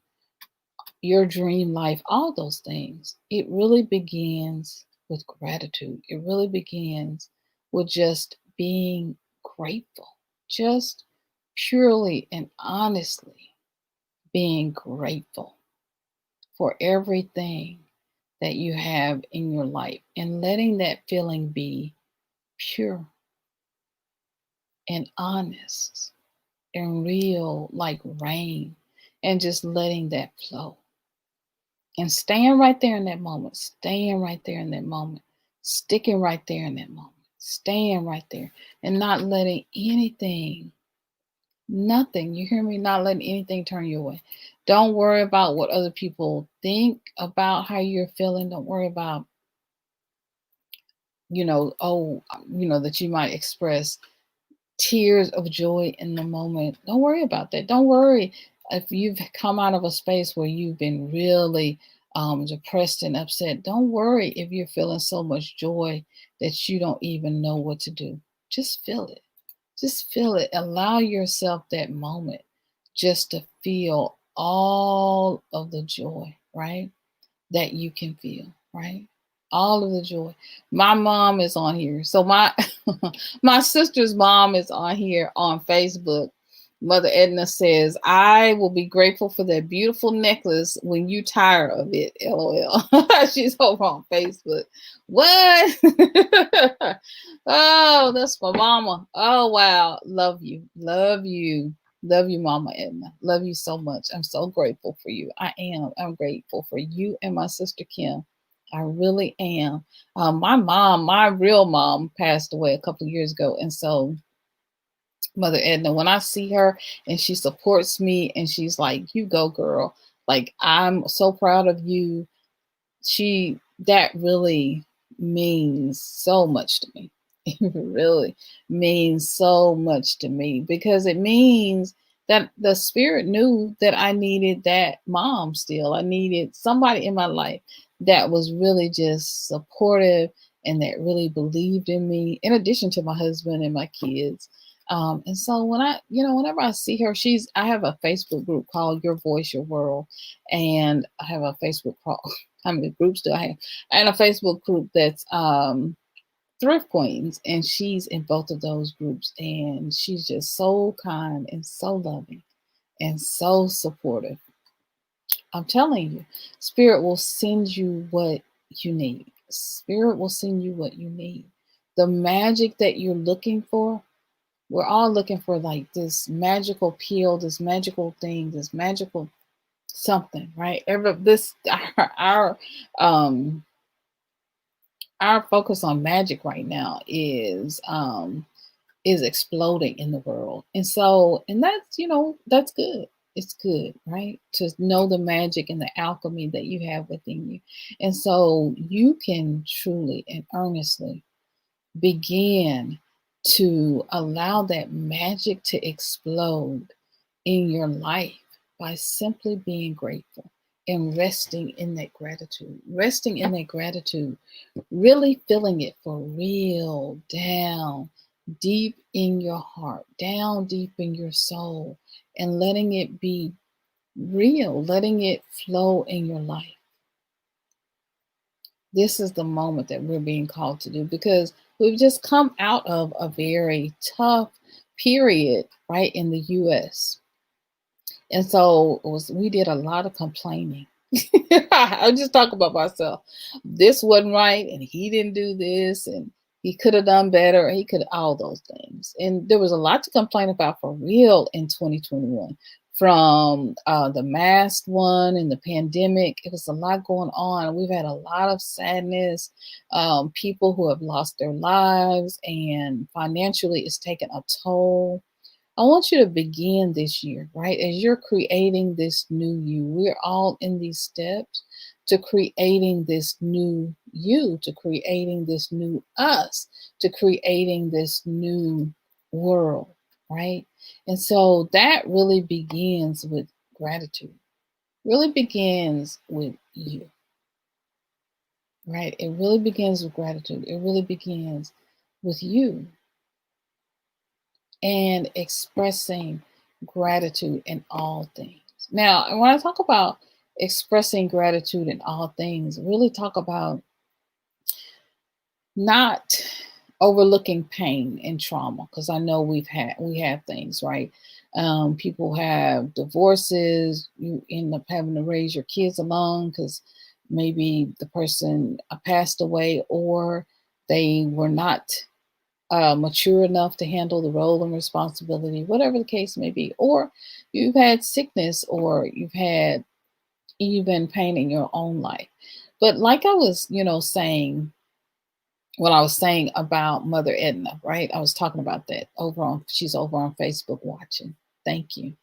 your dream life, all those things. It really begins with gratitude. It really begins with just being grateful, just purely and honestly being grateful for everything that you have in your life and letting that feeling be pure and honest and real like rain, and just letting that flow and staying right there in that moment, sticking right there in that moment, staying right there and not letting anything, nothing, you hear me, not letting anything turn you away. Don't worry about what other people think about how you're feeling. Don't worry about that you might express tears of joy in the moment. Don't worry about that. Don't worry if you've come out of a space where you've been really depressed and upset. Don't worry if you're feeling so much joy that you don't even know what to do. Just feel it. Just feel it. Allow yourself that moment just to feel all of the joy, right? That you can feel, right? All of the joy. My mom is on here. So my my sister's mom is on here on Facebook. Mother Edna says, I will be grateful for that beautiful necklace when you tire of it. LOL. She's over on Facebook. What? Oh, that's my mama. Oh, wow. Love you. Love you. Love you, Mama Edna. Love you so much. I'm so grateful for you. I am. I'm grateful for you and my sister Kim. I really am. My real mom, passed away a couple of years ago. And so Mother Edna, when I see her and she supports me and she's like, you go, girl. Like, I'm so proud of you. That really means so much to me. It really means so much to me, because it means that the spirit knew that I needed that mom still. I needed somebody in my life that was really just supportive and that really believed in me, in addition to my husband and my kids. And so whenever I see her, I have a Facebook group called Your Voice, Your World. And I have a Facebook called, how many groups do I have? And a Facebook group that's Thrift Queens, and she's in both of those groups, and she's just so kind and so loving and so supportive. I'm telling you, Spirit will send you what you need. Spirit will send you what you need. The magic that you're looking for, we're all looking for like this magical pill, this magical thing, this magical something, right? Um our focus on magic right now is exploding in the world. And that's good. It's good, right? To know the magic and the alchemy that you have within you. And so you can truly and earnestly begin to allow that magic to explode in your life by simply being grateful and resting in that gratitude. Resting in that gratitude, really feeling it for real, down deep in your heart, down deep in your soul, and letting it be real, letting it flow in your life. This is the moment that we're being called to do, because we've just come out of a very tough period, right, in the US. And so we did a lot of complaining. I'll just talk about myself. This wasn't right, and he didn't do this, and he could have done better, and he could all those things. And there was a lot to complain about for real in 2021. From the mask one and the pandemic, it was a lot going on. We've had a lot of sadness, people who have lost their lives, and financially it's taken a toll. I want you to begin this year, right? As you're creating this new you, we're all in these steps to creating this new you, to creating this new us, to creating this new world, right? And so that really begins with gratitude, really begins with you, right? It really begins with gratitude. It really begins with you and expressing gratitude in all things. Now, when I talk about expressing gratitude in all things, really talk about not overlooking pain and trauma, because I know we have things, right? People have divorces. You end up having to raise your kids alone because maybe the person passed away, or they were not mature enough to handle the role and responsibility, whatever the case may be. Or you've had sickness, or you've had even pain in your own life. But like I was, saying, what I was saying about Mother Edna, right? I was talking about that she's over on Facebook watching. Thank you.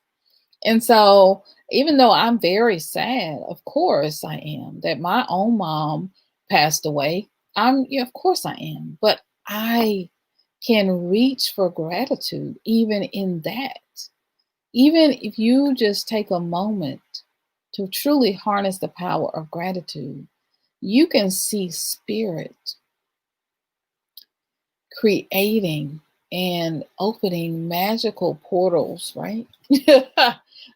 And so, even though I'm very sad, of course I am, that my own mom passed away. Of course I am, but I can reach for gratitude even in that. Even if you just take a moment to truly harness the power of gratitude, you can see Spirit creating and opening magical portals, right?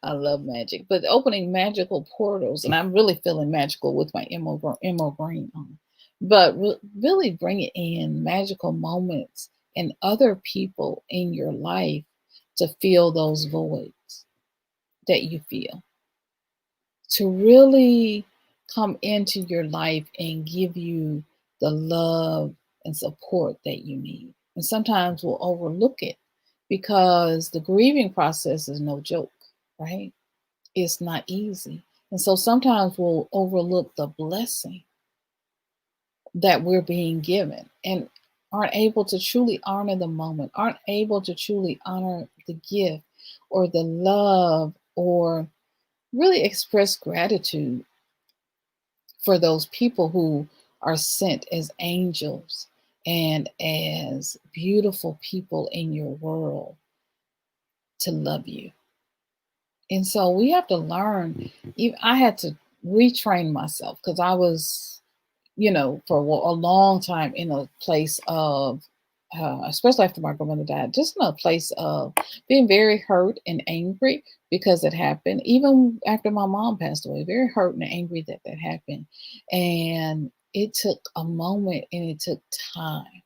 I love magic, but opening magical portals, and I'm really feeling magical with my emerald green on. But really bringing in magical moments and other people in your life to fill those voids that you feel, to really come into your life and give you the love and support that you need. And sometimes we'll overlook it because the grieving process is no joke, right? It's not easy. And so sometimes we'll overlook the blessing that we're being given. And aren't able to truly honor the moment, aren't able to truly honor the gift or the love, or really express gratitude for those people who are sent as angels and as beautiful people in your world to love you. And so we have to learn. I had to retrain myself because I was, for a long time in a place of, especially after my grandmother died, just in a place of being very hurt and angry because it happened. Even after my mom passed away, very hurt and angry that that happened. And it took a moment and it took time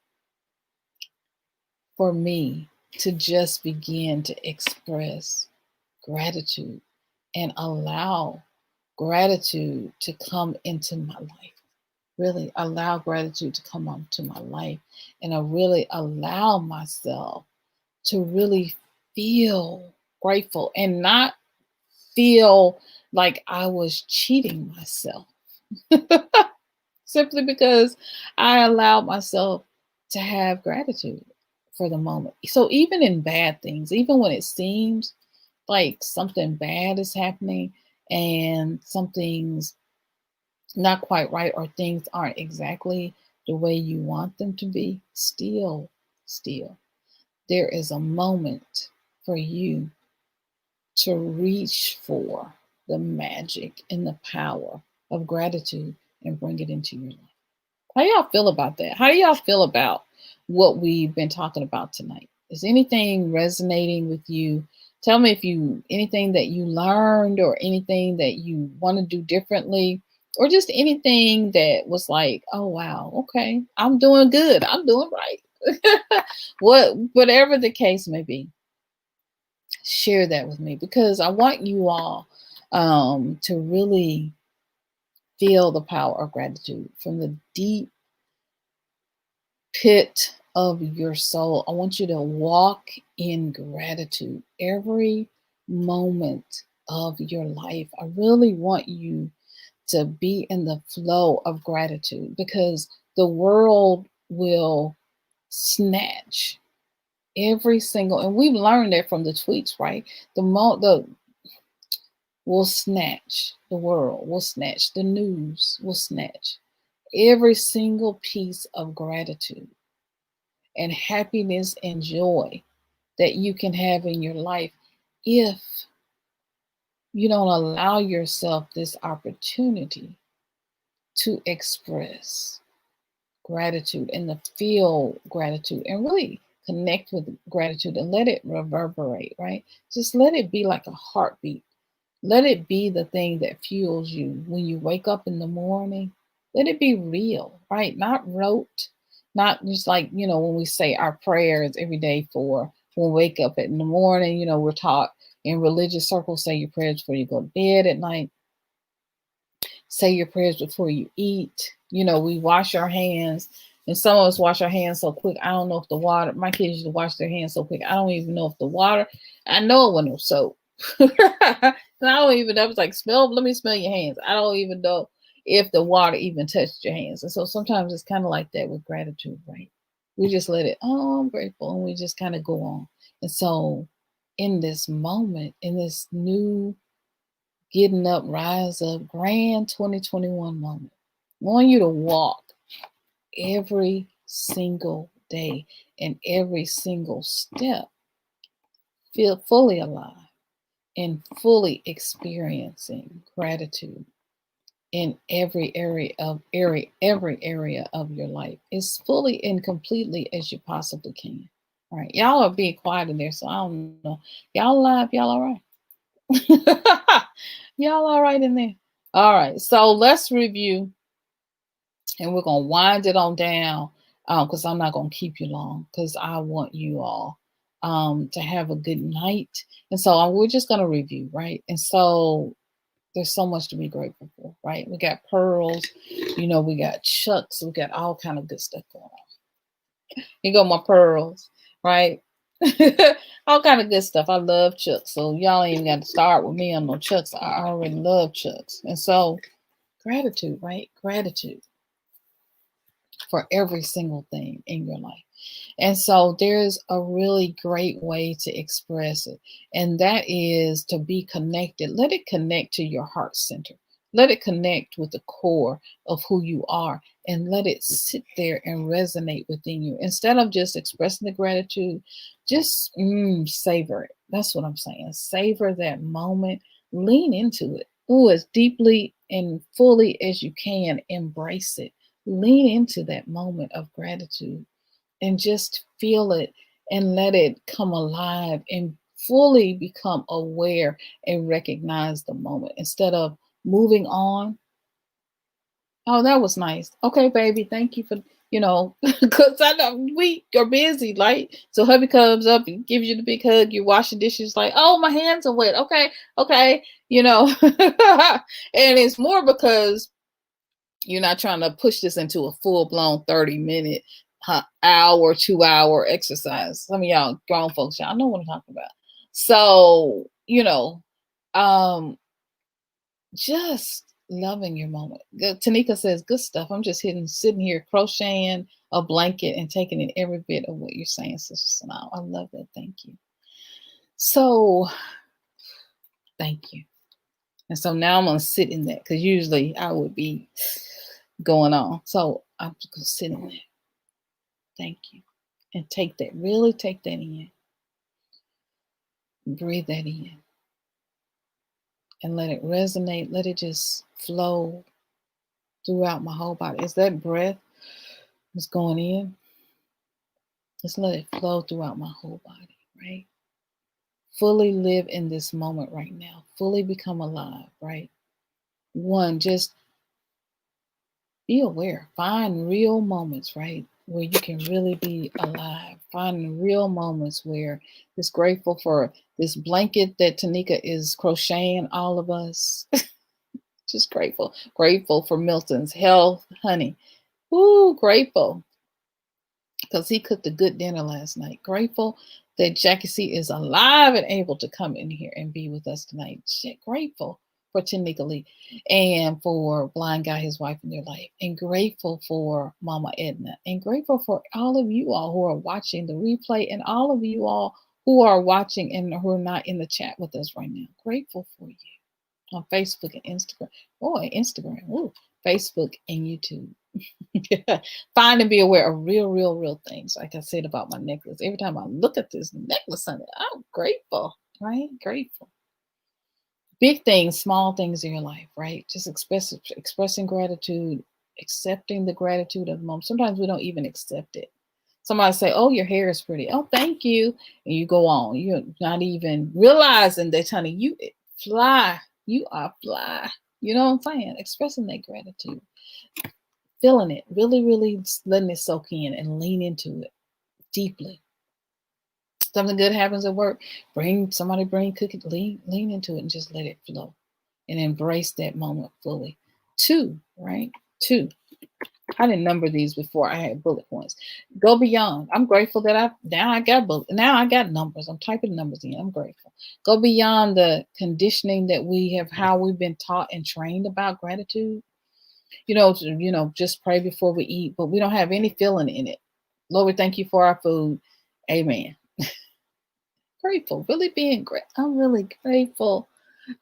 for me to just begin to express gratitude and allow gratitude to come into my life. Really allow gratitude to come onto my life, and I really allow myself to really feel grateful and not feel like I was cheating myself simply because I allowed myself to have gratitude for the moment. So even in bad things, even when it seems like something bad is happening and something's not quite right, or things aren't exactly the way you want them to be, still, there is a moment for you to reach for the magic and the power of gratitude and bring it into your life. How y'all feel about that? How do y'all feel about what we've been talking about tonight? Is anything resonating with you? Tell me if anything that you learned or anything that you want to do differently, or just anything that was like, oh wow, okay, I'm doing good. I'm doing right. Whatever the case may be, share that with me, because I want you all to really feel the power of gratitude from the deep pit of your soul. I want you to walk in gratitude every moment of your life. I really want you to be in the flow of gratitude, because the world will snatch every single, and we've learned that from the tweets, right? The will snatch the world, will snatch the news, will snatch every single piece of gratitude and happiness and joy that you can have in your life if you don't allow yourself this opportunity to express gratitude and to feel gratitude and really connect with gratitude and let it reverberate, right? Just let it be like a heartbeat. Let it be the thing that fuels you when you wake up in the morning. Let it be real, right? Not rote, not just like, when we say our prayers every day for when we wake up in the morning, we're taught in religious circles, say your prayers before you go to bed at night, say your prayers before you eat. We wash our hands, and some of us wash our hands so quick. I don't know if the water, my kids used to wash their hands so quick. I don't even know if the water, I know it wasn't soap. I don't even know. It's like, let me smell your hands. I don't even know if the water even touched your hands. And so sometimes it's kind of like that with gratitude, right? We just let it, oh, I'm grateful. And we just kind of go on. And so in this moment, in this new getting up, rise up, grand 2021 moment, I want you to walk every single day and every single step, feel fully alive and fully experiencing gratitude in every area of your life, as fully and completely as you possibly can. All right, y'all are being quiet in there, so I don't know. Y'all alive? Y'all all right? Y'all all right in there? All right, so let's review, and we're gonna wind it on down, because I'm not gonna keep you long, because I want you all to have a good night. And so we're just gonna review, right? And so there's so much to be grateful for, right? We got pearls, we got chucks, we got all kind of good stuff going on. You got my pearls, right? All kind of good stuff. I love chucks, so y'all ain't even got to start with me on no chucks. I already love chucks. And so gratitude, right? Gratitude. for every single thing in your life. And so there's a really great way to express it, and that is to be connected. Let it connect to your heart center. Let it connect with the core of who you are, and let it sit there and resonate within you. Instead of just expressing the gratitude, just savor it. That's what I'm saying. Savor that moment. Lean into it. Ooh, as deeply and fully as you can. Embrace it. Lean into that moment of gratitude and just feel it and let it come alive and fully become aware and recognize the moment instead of moving on. Oh, that was nice. Okay, baby, thank you for, because I know we are busy, like, so hubby comes up and gives you the big hug, you wash the dishes, like, oh, my hands are wet. Okay, and it's more because you're not trying to push this into a full-blown 30-minute, hour, 2-hour exercise. Some of y'all grown folks, y'all know what I'm talking about. So, um, just loving your moment. Tanika says, good stuff. I'm just sitting here crocheting a blanket and taking in every bit of what you're saying, Sister Synolve. I love that. Thank you. So, thank you. And so now I'm going to sit in that, because usually I would be going on. So I'm just going to sit in there. Thank you. And take that. Really take that in. Breathe that in. And let it resonate. Let it just flow throughout my whole body. As that breath is going in, just let it flow throughout my whole body, right? Fully live in this moment right now. Fully become alive, right? One, just be aware. Find real moments, right? Where you can really be alive. Find real moments where it's grateful for this blanket that Tanika is crocheting all of us. Just grateful. Grateful for Milton's health, honey. Ooh, grateful. Because he cooked a good dinner last night. Grateful that Jackie C is alive and able to come in here and be with us tonight. Shit, grateful for Tanika Lee and for Blind Guy, his wife in their life. And grateful for Mama Edna. And grateful for all of you all who are watching the replay and all of you all who are watching and who are not in the chat with us right now. Grateful for you on Facebook and Instagram. Instagram. Ooh, Facebook and YouTube. Find and be aware of real things. Like I said about my necklace. Every time I look at this necklace on it, I'm grateful, right? Grateful. Big things, small things in your life, right? Just expressing gratitude, accepting the gratitude of the moment. Sometimes we don't even accept it. Somebody say, oh, your hair is pretty. Oh, thank you. And you go on. You're not even realizing that, honey, you fly. You are fly. You know what I'm saying? Expressing that gratitude. Feeling it, really letting it soak in and lean into it deeply. Something good happens at work, bring cookie, lean into it and just let it flow and embrace that moment fully. 2, right? 2. I didn't number these before. I had bullet points. Go beyond. I'm grateful that I got numbers. I'm typing numbers in. I'm grateful. Go beyond the conditioning that we have, how we've been taught and trained about gratitude. Just pray before we eat, but we don't have any feeling in it. Lord, we thank you for our food. Amen. Grateful, really being great. I'm really grateful.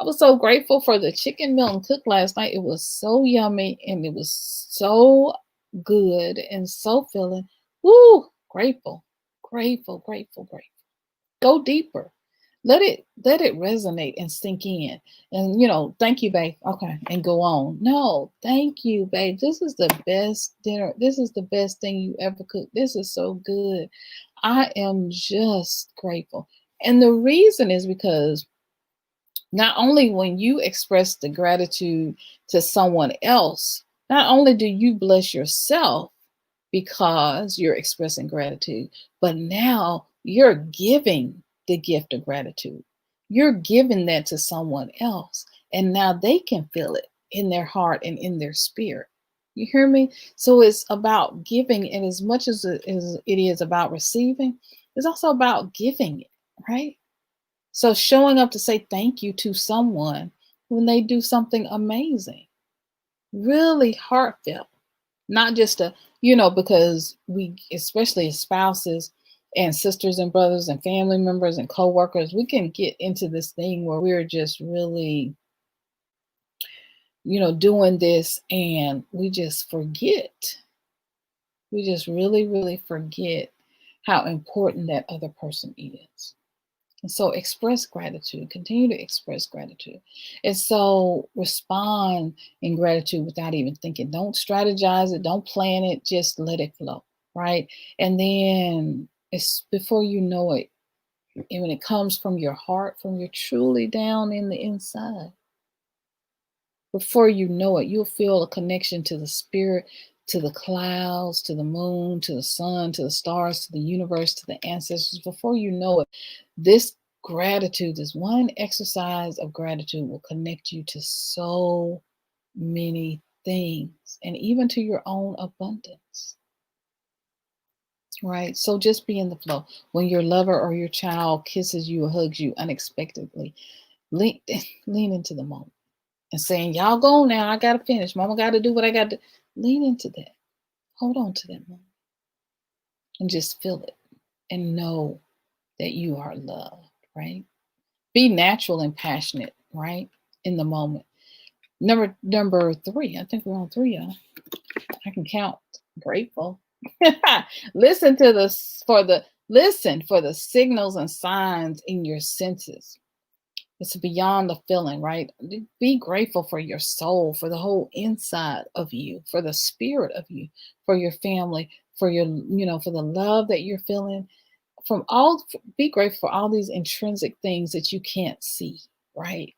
I was so grateful for the chicken Milton cooked last night. It was so yummy and it was so good and so filling. Woo! Grateful. Go deeper. Let it resonate and sink in. And thank you, babe. Okay, and go on. No, thank you, babe. This is the best dinner. This is the best thing you ever cooked. This is so good. I am just grateful. And the reason is because not only when you express the gratitude to someone else, not only do you bless yourself because you're expressing gratitude, but now you're giving the gift of gratitude. You're giving that to someone else, and now they can feel it in their heart and in their spirit. You hear me? So it's about giving, and as much as it is about receiving, it's also about giving it, right? So showing up to say thank you to someone when they do something amazing, really heartfelt, Not just a, you know, because we, especially as spouses and sisters and brothers and family members and coworkers, we can get into this thing where we're just really, you know, doing this and we just forget. We just really, really forget how important that other person is. And so express gratitude, continue to express gratitude. And so respond in gratitude without even thinking. Don't strategize it, don't plan it, just let it flow, right? And then it's before you know it, and when it comes from your heart, from your truly down in the inside, before you know it, you'll feel a connection to the spirit, to the clouds, to the moon, to the sun, to the stars, to the universe, to the ancestors. Before you know it, this gratitude, this one exercise of gratitude will connect you to so many things and even to your own abundance. Right? So just be in the flow. When your lover or your child kisses you or hugs you unexpectedly, lean, lean into the moment and saying, y'all go now. I got to finish. Mama got to do what I got to. Lean into that. Hold on to that moment and just feel it and know that you are loved, right? Be natural and passionate, right? In the moment. Number 3. I think we're on 3, y'all. I can count. Grateful. Listen for the signals and signs in your senses. It's beyond the feeling, right? Be grateful for your soul, for the whole inside of you, for the spirit of you, for your family, for your, you know, for the love that you're feeling. Be grateful for all these intrinsic things that you can't see, right?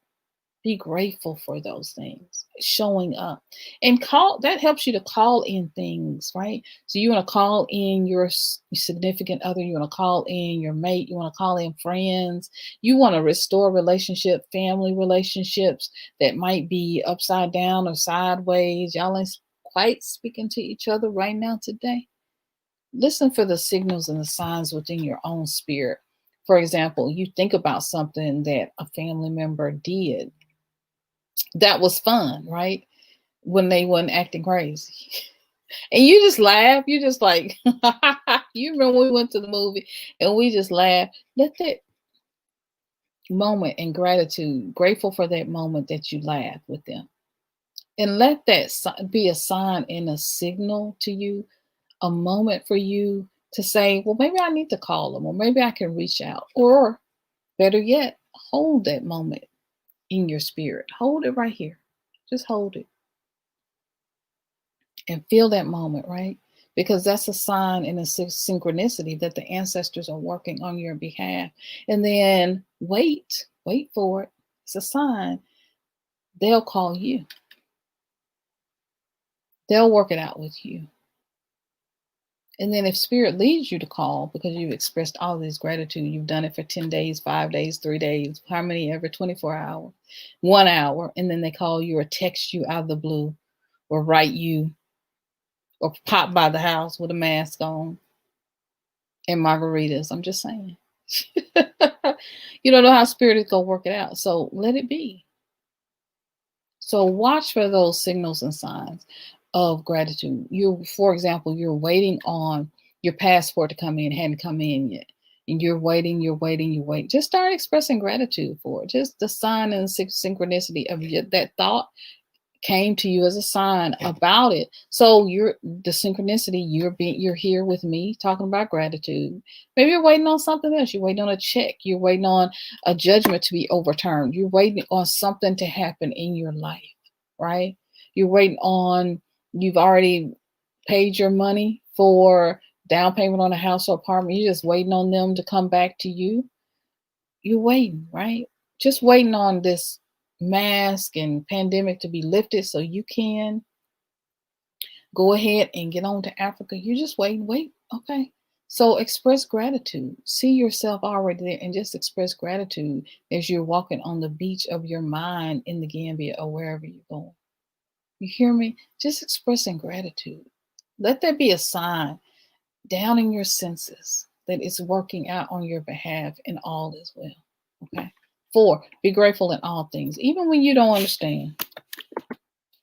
Be grateful for those things showing up, and that helps you to call in things, right? So you want to call in your significant other, you want to call in your mate, you want to call in friends, you want to restore family relationships that might be upside down or sideways. Y'all ain't quite speaking to each other right now today. Listen for the signals and the signs within your own spirit. For example, you think about something that a family member did that was fun, right? When they wasn't acting crazy. And you just laugh. You just like, you remember when we went to the movie and we just laughed. Let that moment in gratitude, grateful for that moment that you laughed with them. And let that be a sign and a signal to you, a moment for you to say, well, maybe I need to call them, or maybe I can reach out. Or better yet, hold that moment in your spirit. Hold it right here. Just hold it. And feel that moment, right? Because that's a sign and a synchronicity that the ancestors are working on your behalf. And then wait for it. It's a sign. They'll call you. They'll work it out with you. And then if spirit leads you to call because you've expressed all this gratitude, you've done it for 10 days, 5 days, 3 days, how many ever, 24 hours, 1 hour, and then they call you or text you out of the blue or write you or pop by the house with a mask on and margaritas. I'm just saying. You don't know how spirit is going to work it out. So let it be. So watch for those signals and signs of gratitude. For example, you're waiting on your passport to come in, hadn't come in yet. And you're waiting. Just start expressing gratitude for it. Just the sign and synchronicity of that thought came to you as a sign about it. So the synchronicity, you're here with me talking about gratitude. Maybe you're waiting on something else. You're waiting on a check. You're waiting on a judgment to be overturned. You're waiting on something to happen in your life, right? You're waiting on, you've already paid your money for down payment on a house or apartment. You're just waiting on them to come back to you. You're waiting, right? Just waiting on this mask and pandemic to be lifted so you can go ahead and get on to Africa. You just wait. Okay. So express gratitude. See yourself already there and just express gratitude as you're walking on the beach of your mind in the Gambia or wherever you're going. You hear me? Just expressing gratitude. Let that be a sign down in your senses that it's working out on your behalf and all is well. Okay. 4, be grateful in all things, even when you don't understand.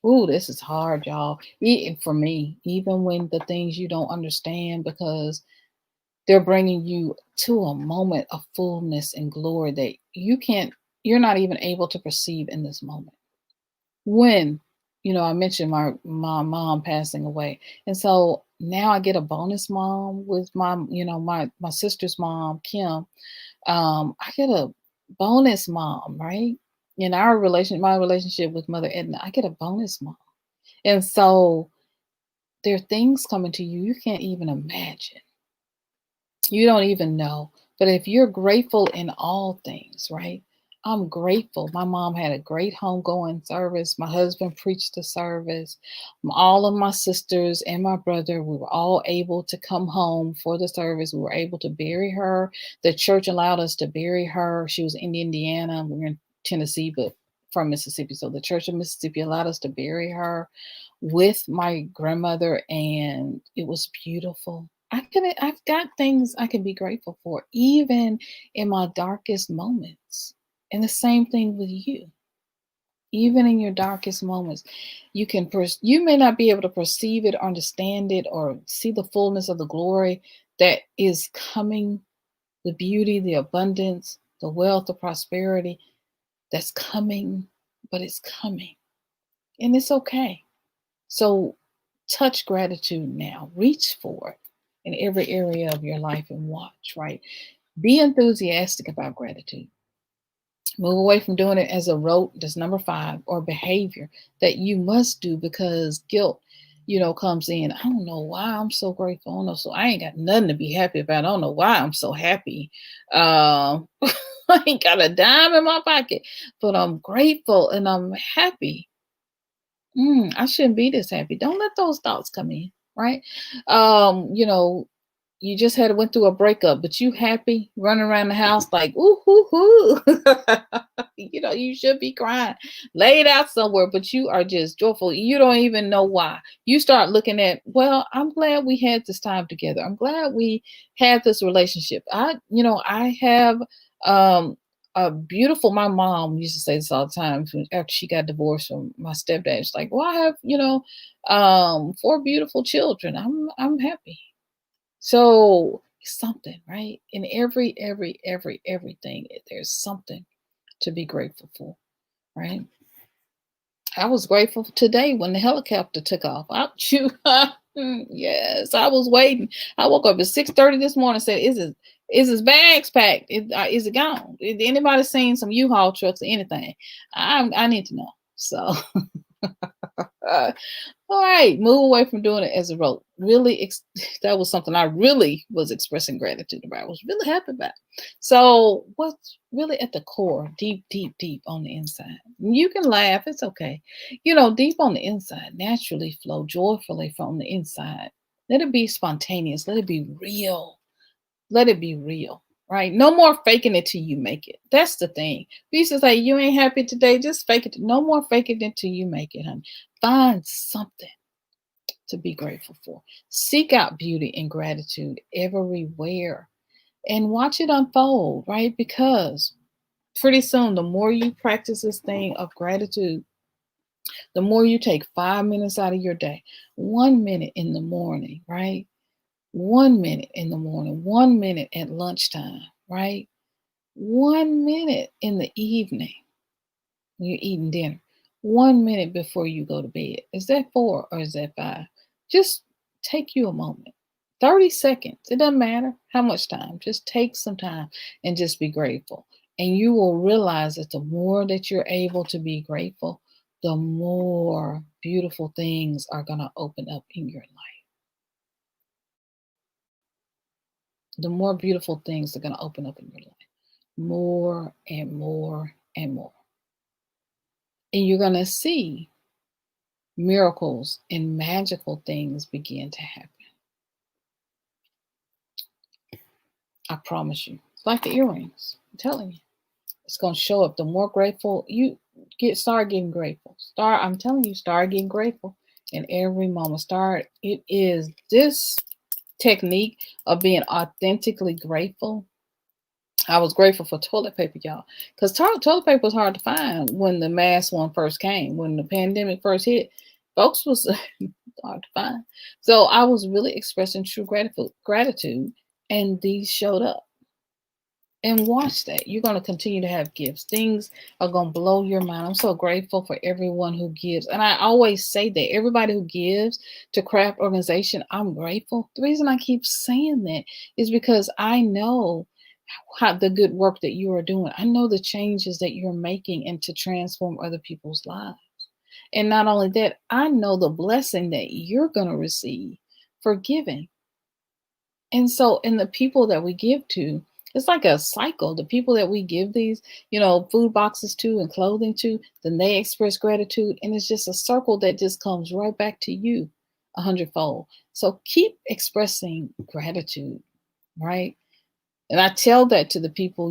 Ooh, this is hard, y'all. For me, even when the things you don't understand, because they're bringing you to a moment of fullness and glory that you're not even able to perceive in this moment. When, I mentioned my mom passing away. And so now I get a bonus mom with my sister's mom, Kim. I get a bonus mom, right? In my relationship with Mother Edna, I get a bonus mom. And so there are things coming to you can't even imagine. You don't even know. But if you're grateful in all things, right? I'm grateful. My mom had a great homegoing service. My husband preached the service. All of my sisters and my brother, we were all able to come home for the service. We were able to bury her. The church allowed us to bury her. She was in Indiana. We were in Tennessee, but from Mississippi. So the Church of Mississippi allowed us to bury her with my grandmother, and it was beautiful. I've got things I can be grateful for, even in my darkest moments. And the same thing with you. Even in your darkest moments, you may not be able to perceive it, understand it, or see the fullness of the glory that is coming, the beauty, the abundance, the wealth, the prosperity that's coming, but it's coming. And it's okay. So touch gratitude now. Reach for it in every area of your life and watch, right? Be enthusiastic about gratitude. Move away from doing it as a rote, that's number 5, or behavior that you must do because guilt, comes in. I don't know why I'm so grateful. I don't know. So I ain't got nothing to be happy about. I don't know why I'm so happy. I ain't got a dime in my pocket, but I'm grateful and I'm happy. I shouldn't be this happy. Don't let those thoughts come in, right? You just went through a breakup, but you happy running around the house like ooh hoo hoo. You should be crying, laid out somewhere, but you are just joyful. You don't even know why. You start looking at, well, I'm glad we had this time together. I'm glad we had this relationship. I have a beautiful, my mom used to say this all the time after she got divorced from my stepdad. She's like, well, I have, 4 beautiful children. I'm happy. So something, right? In everything, there's something to be grateful for, right? I was grateful today when the helicopter took off. Yes, I was waiting. I woke up at 6:30 this morning and said, is his bags packed? Is it gone? Did anybody seen some U-Haul trucks or anything? I need to know. So all right, move away from doing it as a rote. Really, that was something I really was expressing gratitude about. I was really happy about. So, what's really at the core, deep, deep, deep on the inside? You can laugh, it's okay. Deep on the inside, naturally flow joyfully from the inside. Let it be spontaneous. Let it be real. Let it be real, right? No more faking it till you make it. That's the thing. We used to say, you ain't happy today, just fake it. No more faking it until you make it, honey. Find something to be grateful for. Seek out beauty and gratitude everywhere and watch it unfold, right? Because pretty soon, the more you practice this thing of gratitude, the more you take 5 minutes out of your day, 1 minute in the morning, right? 1 minute in the morning, 1 minute at lunchtime, right? 1 minute in the evening when you're eating dinner. 1 minute before you go to bed. Is that 4 or is that 5? Just take you a moment. 30 seconds. It doesn't matter how much time. Just take some time and just be grateful. And you will realize that the more that you're able to be grateful, the more beautiful things are going to open up in your life. The more beautiful things are going to open up in your life. More and more and more. And you're going to see miracles and magical things begin to happen. I promise you. It's like the earrings. I'm telling you. It's going to show up. The more grateful you start getting grateful. I'm telling you, start getting grateful in every moment. It is this technique of being authentically grateful I was grateful for toilet paper, y'all, because toilet paper was hard to find when the mass one first came. When the pandemic first hit, folks was hard to find. So I was really expressing true gratitude, and these showed up. And watch that. You're going to continue to have gifts. Things are going to blow your mind. I'm so grateful for everyone who gives. And I always say that everybody who gives to craft organization, I'm grateful. The reason I keep saying that is because I know how the good work that you are doing. I know the changes that you're making and to transform other people's lives. And not only that, I know the blessing that you're going to receive for giving. And so, and the people that we give to, it's like a cycle. The people that we give these, food boxes to and clothing to, then they express gratitude. And it's just a circle that just comes right back to you 100-fold. So keep expressing gratitude, right? And I tell that to the people,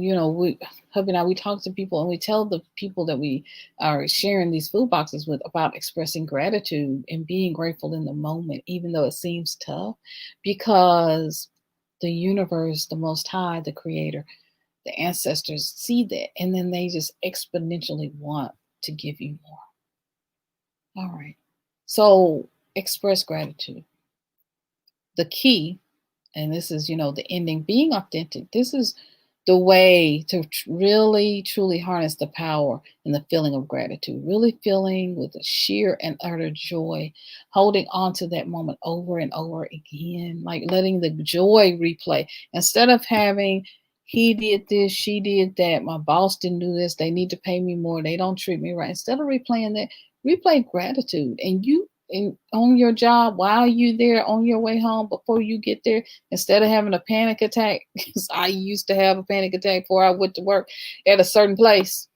hubby and I, we talk to people and we tell the people that we are sharing these food boxes with about expressing gratitude and being grateful in the moment, even though it seems tough, because the universe, the Most High, the Creator, the ancestors see that, and then they just exponentially want to give you more. All right. So express gratitude. The key, and this is, the ending, being authentic. This is the way to really, truly harness the power and the feeling of gratitude, really feeling with a sheer and utter joy, holding on to that moment over and over again, like letting the joy replay instead of having, he did this, she did that, my boss didn't do this, they need to pay me more, they don't treat me right. Instead of replaying that, replay gratitude. And on your job, while you there, on your way home, before you get there, instead of having a panic attack, because I used to have a panic attack before I went to work at a certain place.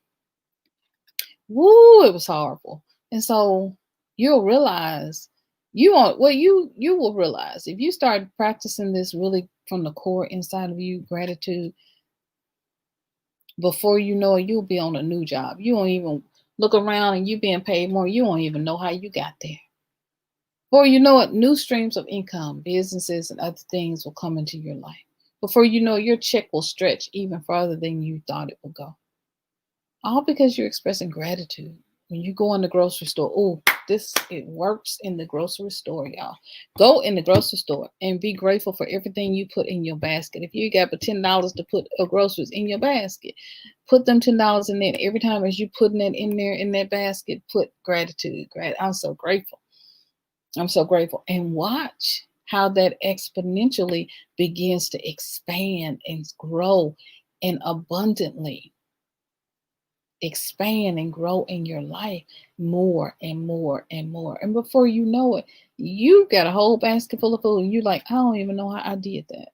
Woo, it was horrible. And so you'll realize you will realize if you start practicing this really from the core inside of you, gratitude, before you know it, you'll be on a new job. You won't even look around and you being paid more. You won't even know how you got there. Before you know it, new streams of income, businesses, and other things will come into your life. Before you know, your check will stretch even further than you thought it would go. All because you're expressing gratitude. When you go in the grocery store, it works in the grocery store, y'all. Go in the grocery store and be grateful for everything you put in your basket. If you got $10 to put groceries in your basket, put them $10 in there. Every time as you putting it in there in that basket, put gratitude. I'm so grateful. I'm so grateful. And watch how that exponentially begins to expand and grow and abundantly expand and grow in your life more and more and more. And before you know it, you got a whole basket full of food and you're like, I don't even know how I did that.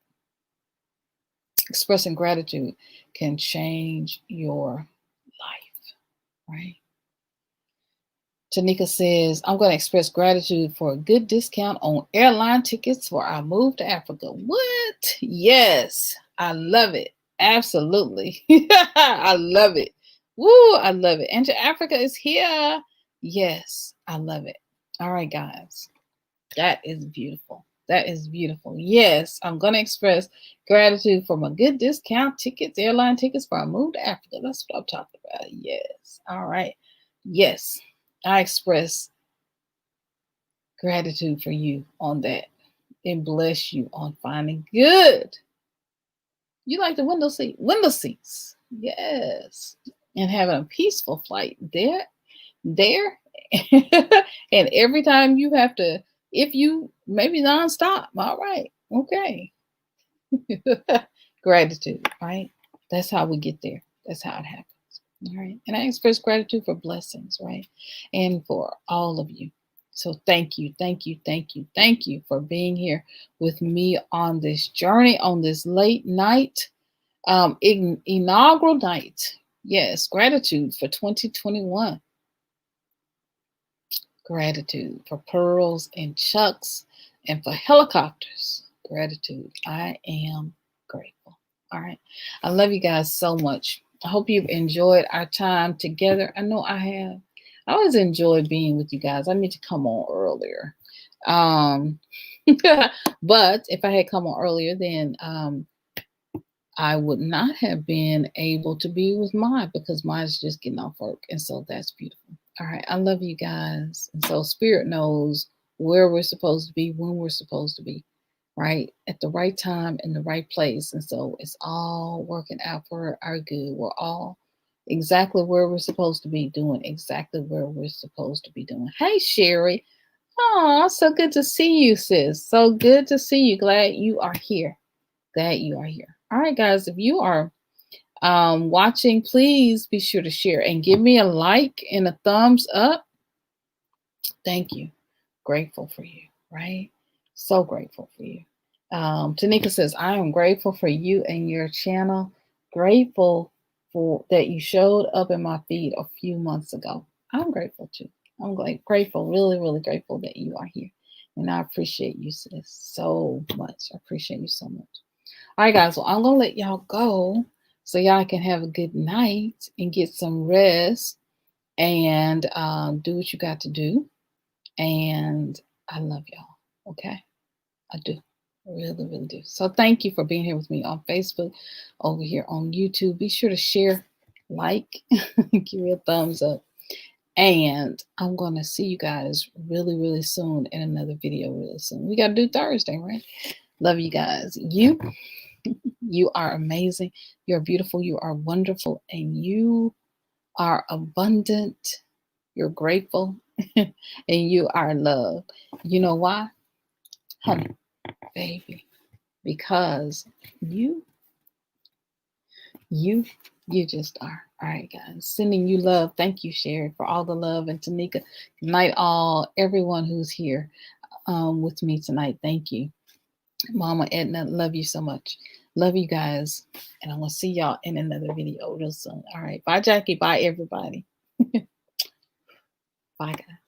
Expressing gratitude can change your life, right? Tanika says, I'm going to express gratitude for a good discount on airline tickets for our move to Africa. What? Yes, I love it. Absolutely. I love it. Woo, I love it. And to Africa is here. Yes, I love it. All right, guys. That is beautiful. That is beautiful. Yes, I'm going to express gratitude for my good discount tickets, airline tickets for our move to Africa. That's what I'm talking about. Yes. All right. Yes. I express gratitude for you on that and bless you on finding good. You like the window seats. Yes. And having a peaceful flight there. And every time you have to, if you maybe nonstop, all right. Okay. Gratitude, right? That's how we get there. That's how it happens. All right. And I express gratitude for blessings, right? And for all of you. So thank you for being here with me on this journey, on this late night, inaugural night. Yes, gratitude for 2021. Gratitude for pearls and chucks and for helicopters. Gratitude. I am grateful. All right. I love you guys so much. I hope you've enjoyed our time together. I know I have. I always enjoy being with you guys. I need to come on earlier. But if I had come on earlier, then I would not have been able to be with mine because mine's just getting off work. And so that's beautiful. All right. I love you guys. And so Spirit knows where we're supposed to be, when we're supposed to be, right? At the right time, in the right place. And so it's all working out for our good. We're all exactly where we're supposed to be, doing exactly where we're supposed to be doing. Hey, Sherry. Oh, so good to see you, sis. So good to see you. Glad you are here. Glad you are here. All right, guys, if you are watching, please be sure to share and give me a like and a thumbs up. Thank you. Grateful for you, right? So grateful for you. Tanika says, I am grateful for you and your channel. Grateful for that you showed up in my feed a few months ago. I'm grateful too. I'm grateful, really, really grateful that you are here. And I appreciate you, sis, so much. I appreciate you so much. All right, guys. Well, I'm going to let y'all go so y'all can have a good night and get some rest and do what you got to do. And I love y'all. Okay? I do. I really, really do. So thank you for being here with me on Facebook, over here on YouTube. Be sure to share, like, give me a thumbs up. And I'm going to see you guys really, really soon in another video really soon. We got to do Thursday, right? Love you guys. You are amazing. You're beautiful. You are wonderful. And you are abundant. You're grateful. And you are loved. You know why? Honey, baby. Because you just are. All right, guys. Sending you love. Thank you, Sherry, for all the love. And Tanika, good night, all, everyone who's here with me tonight. Thank you. Mama Edna, love you so much. Love you guys. And I'm going to see y'all in another video real soon. All right. Bye, Jackie. Bye, everybody. Bye, guys.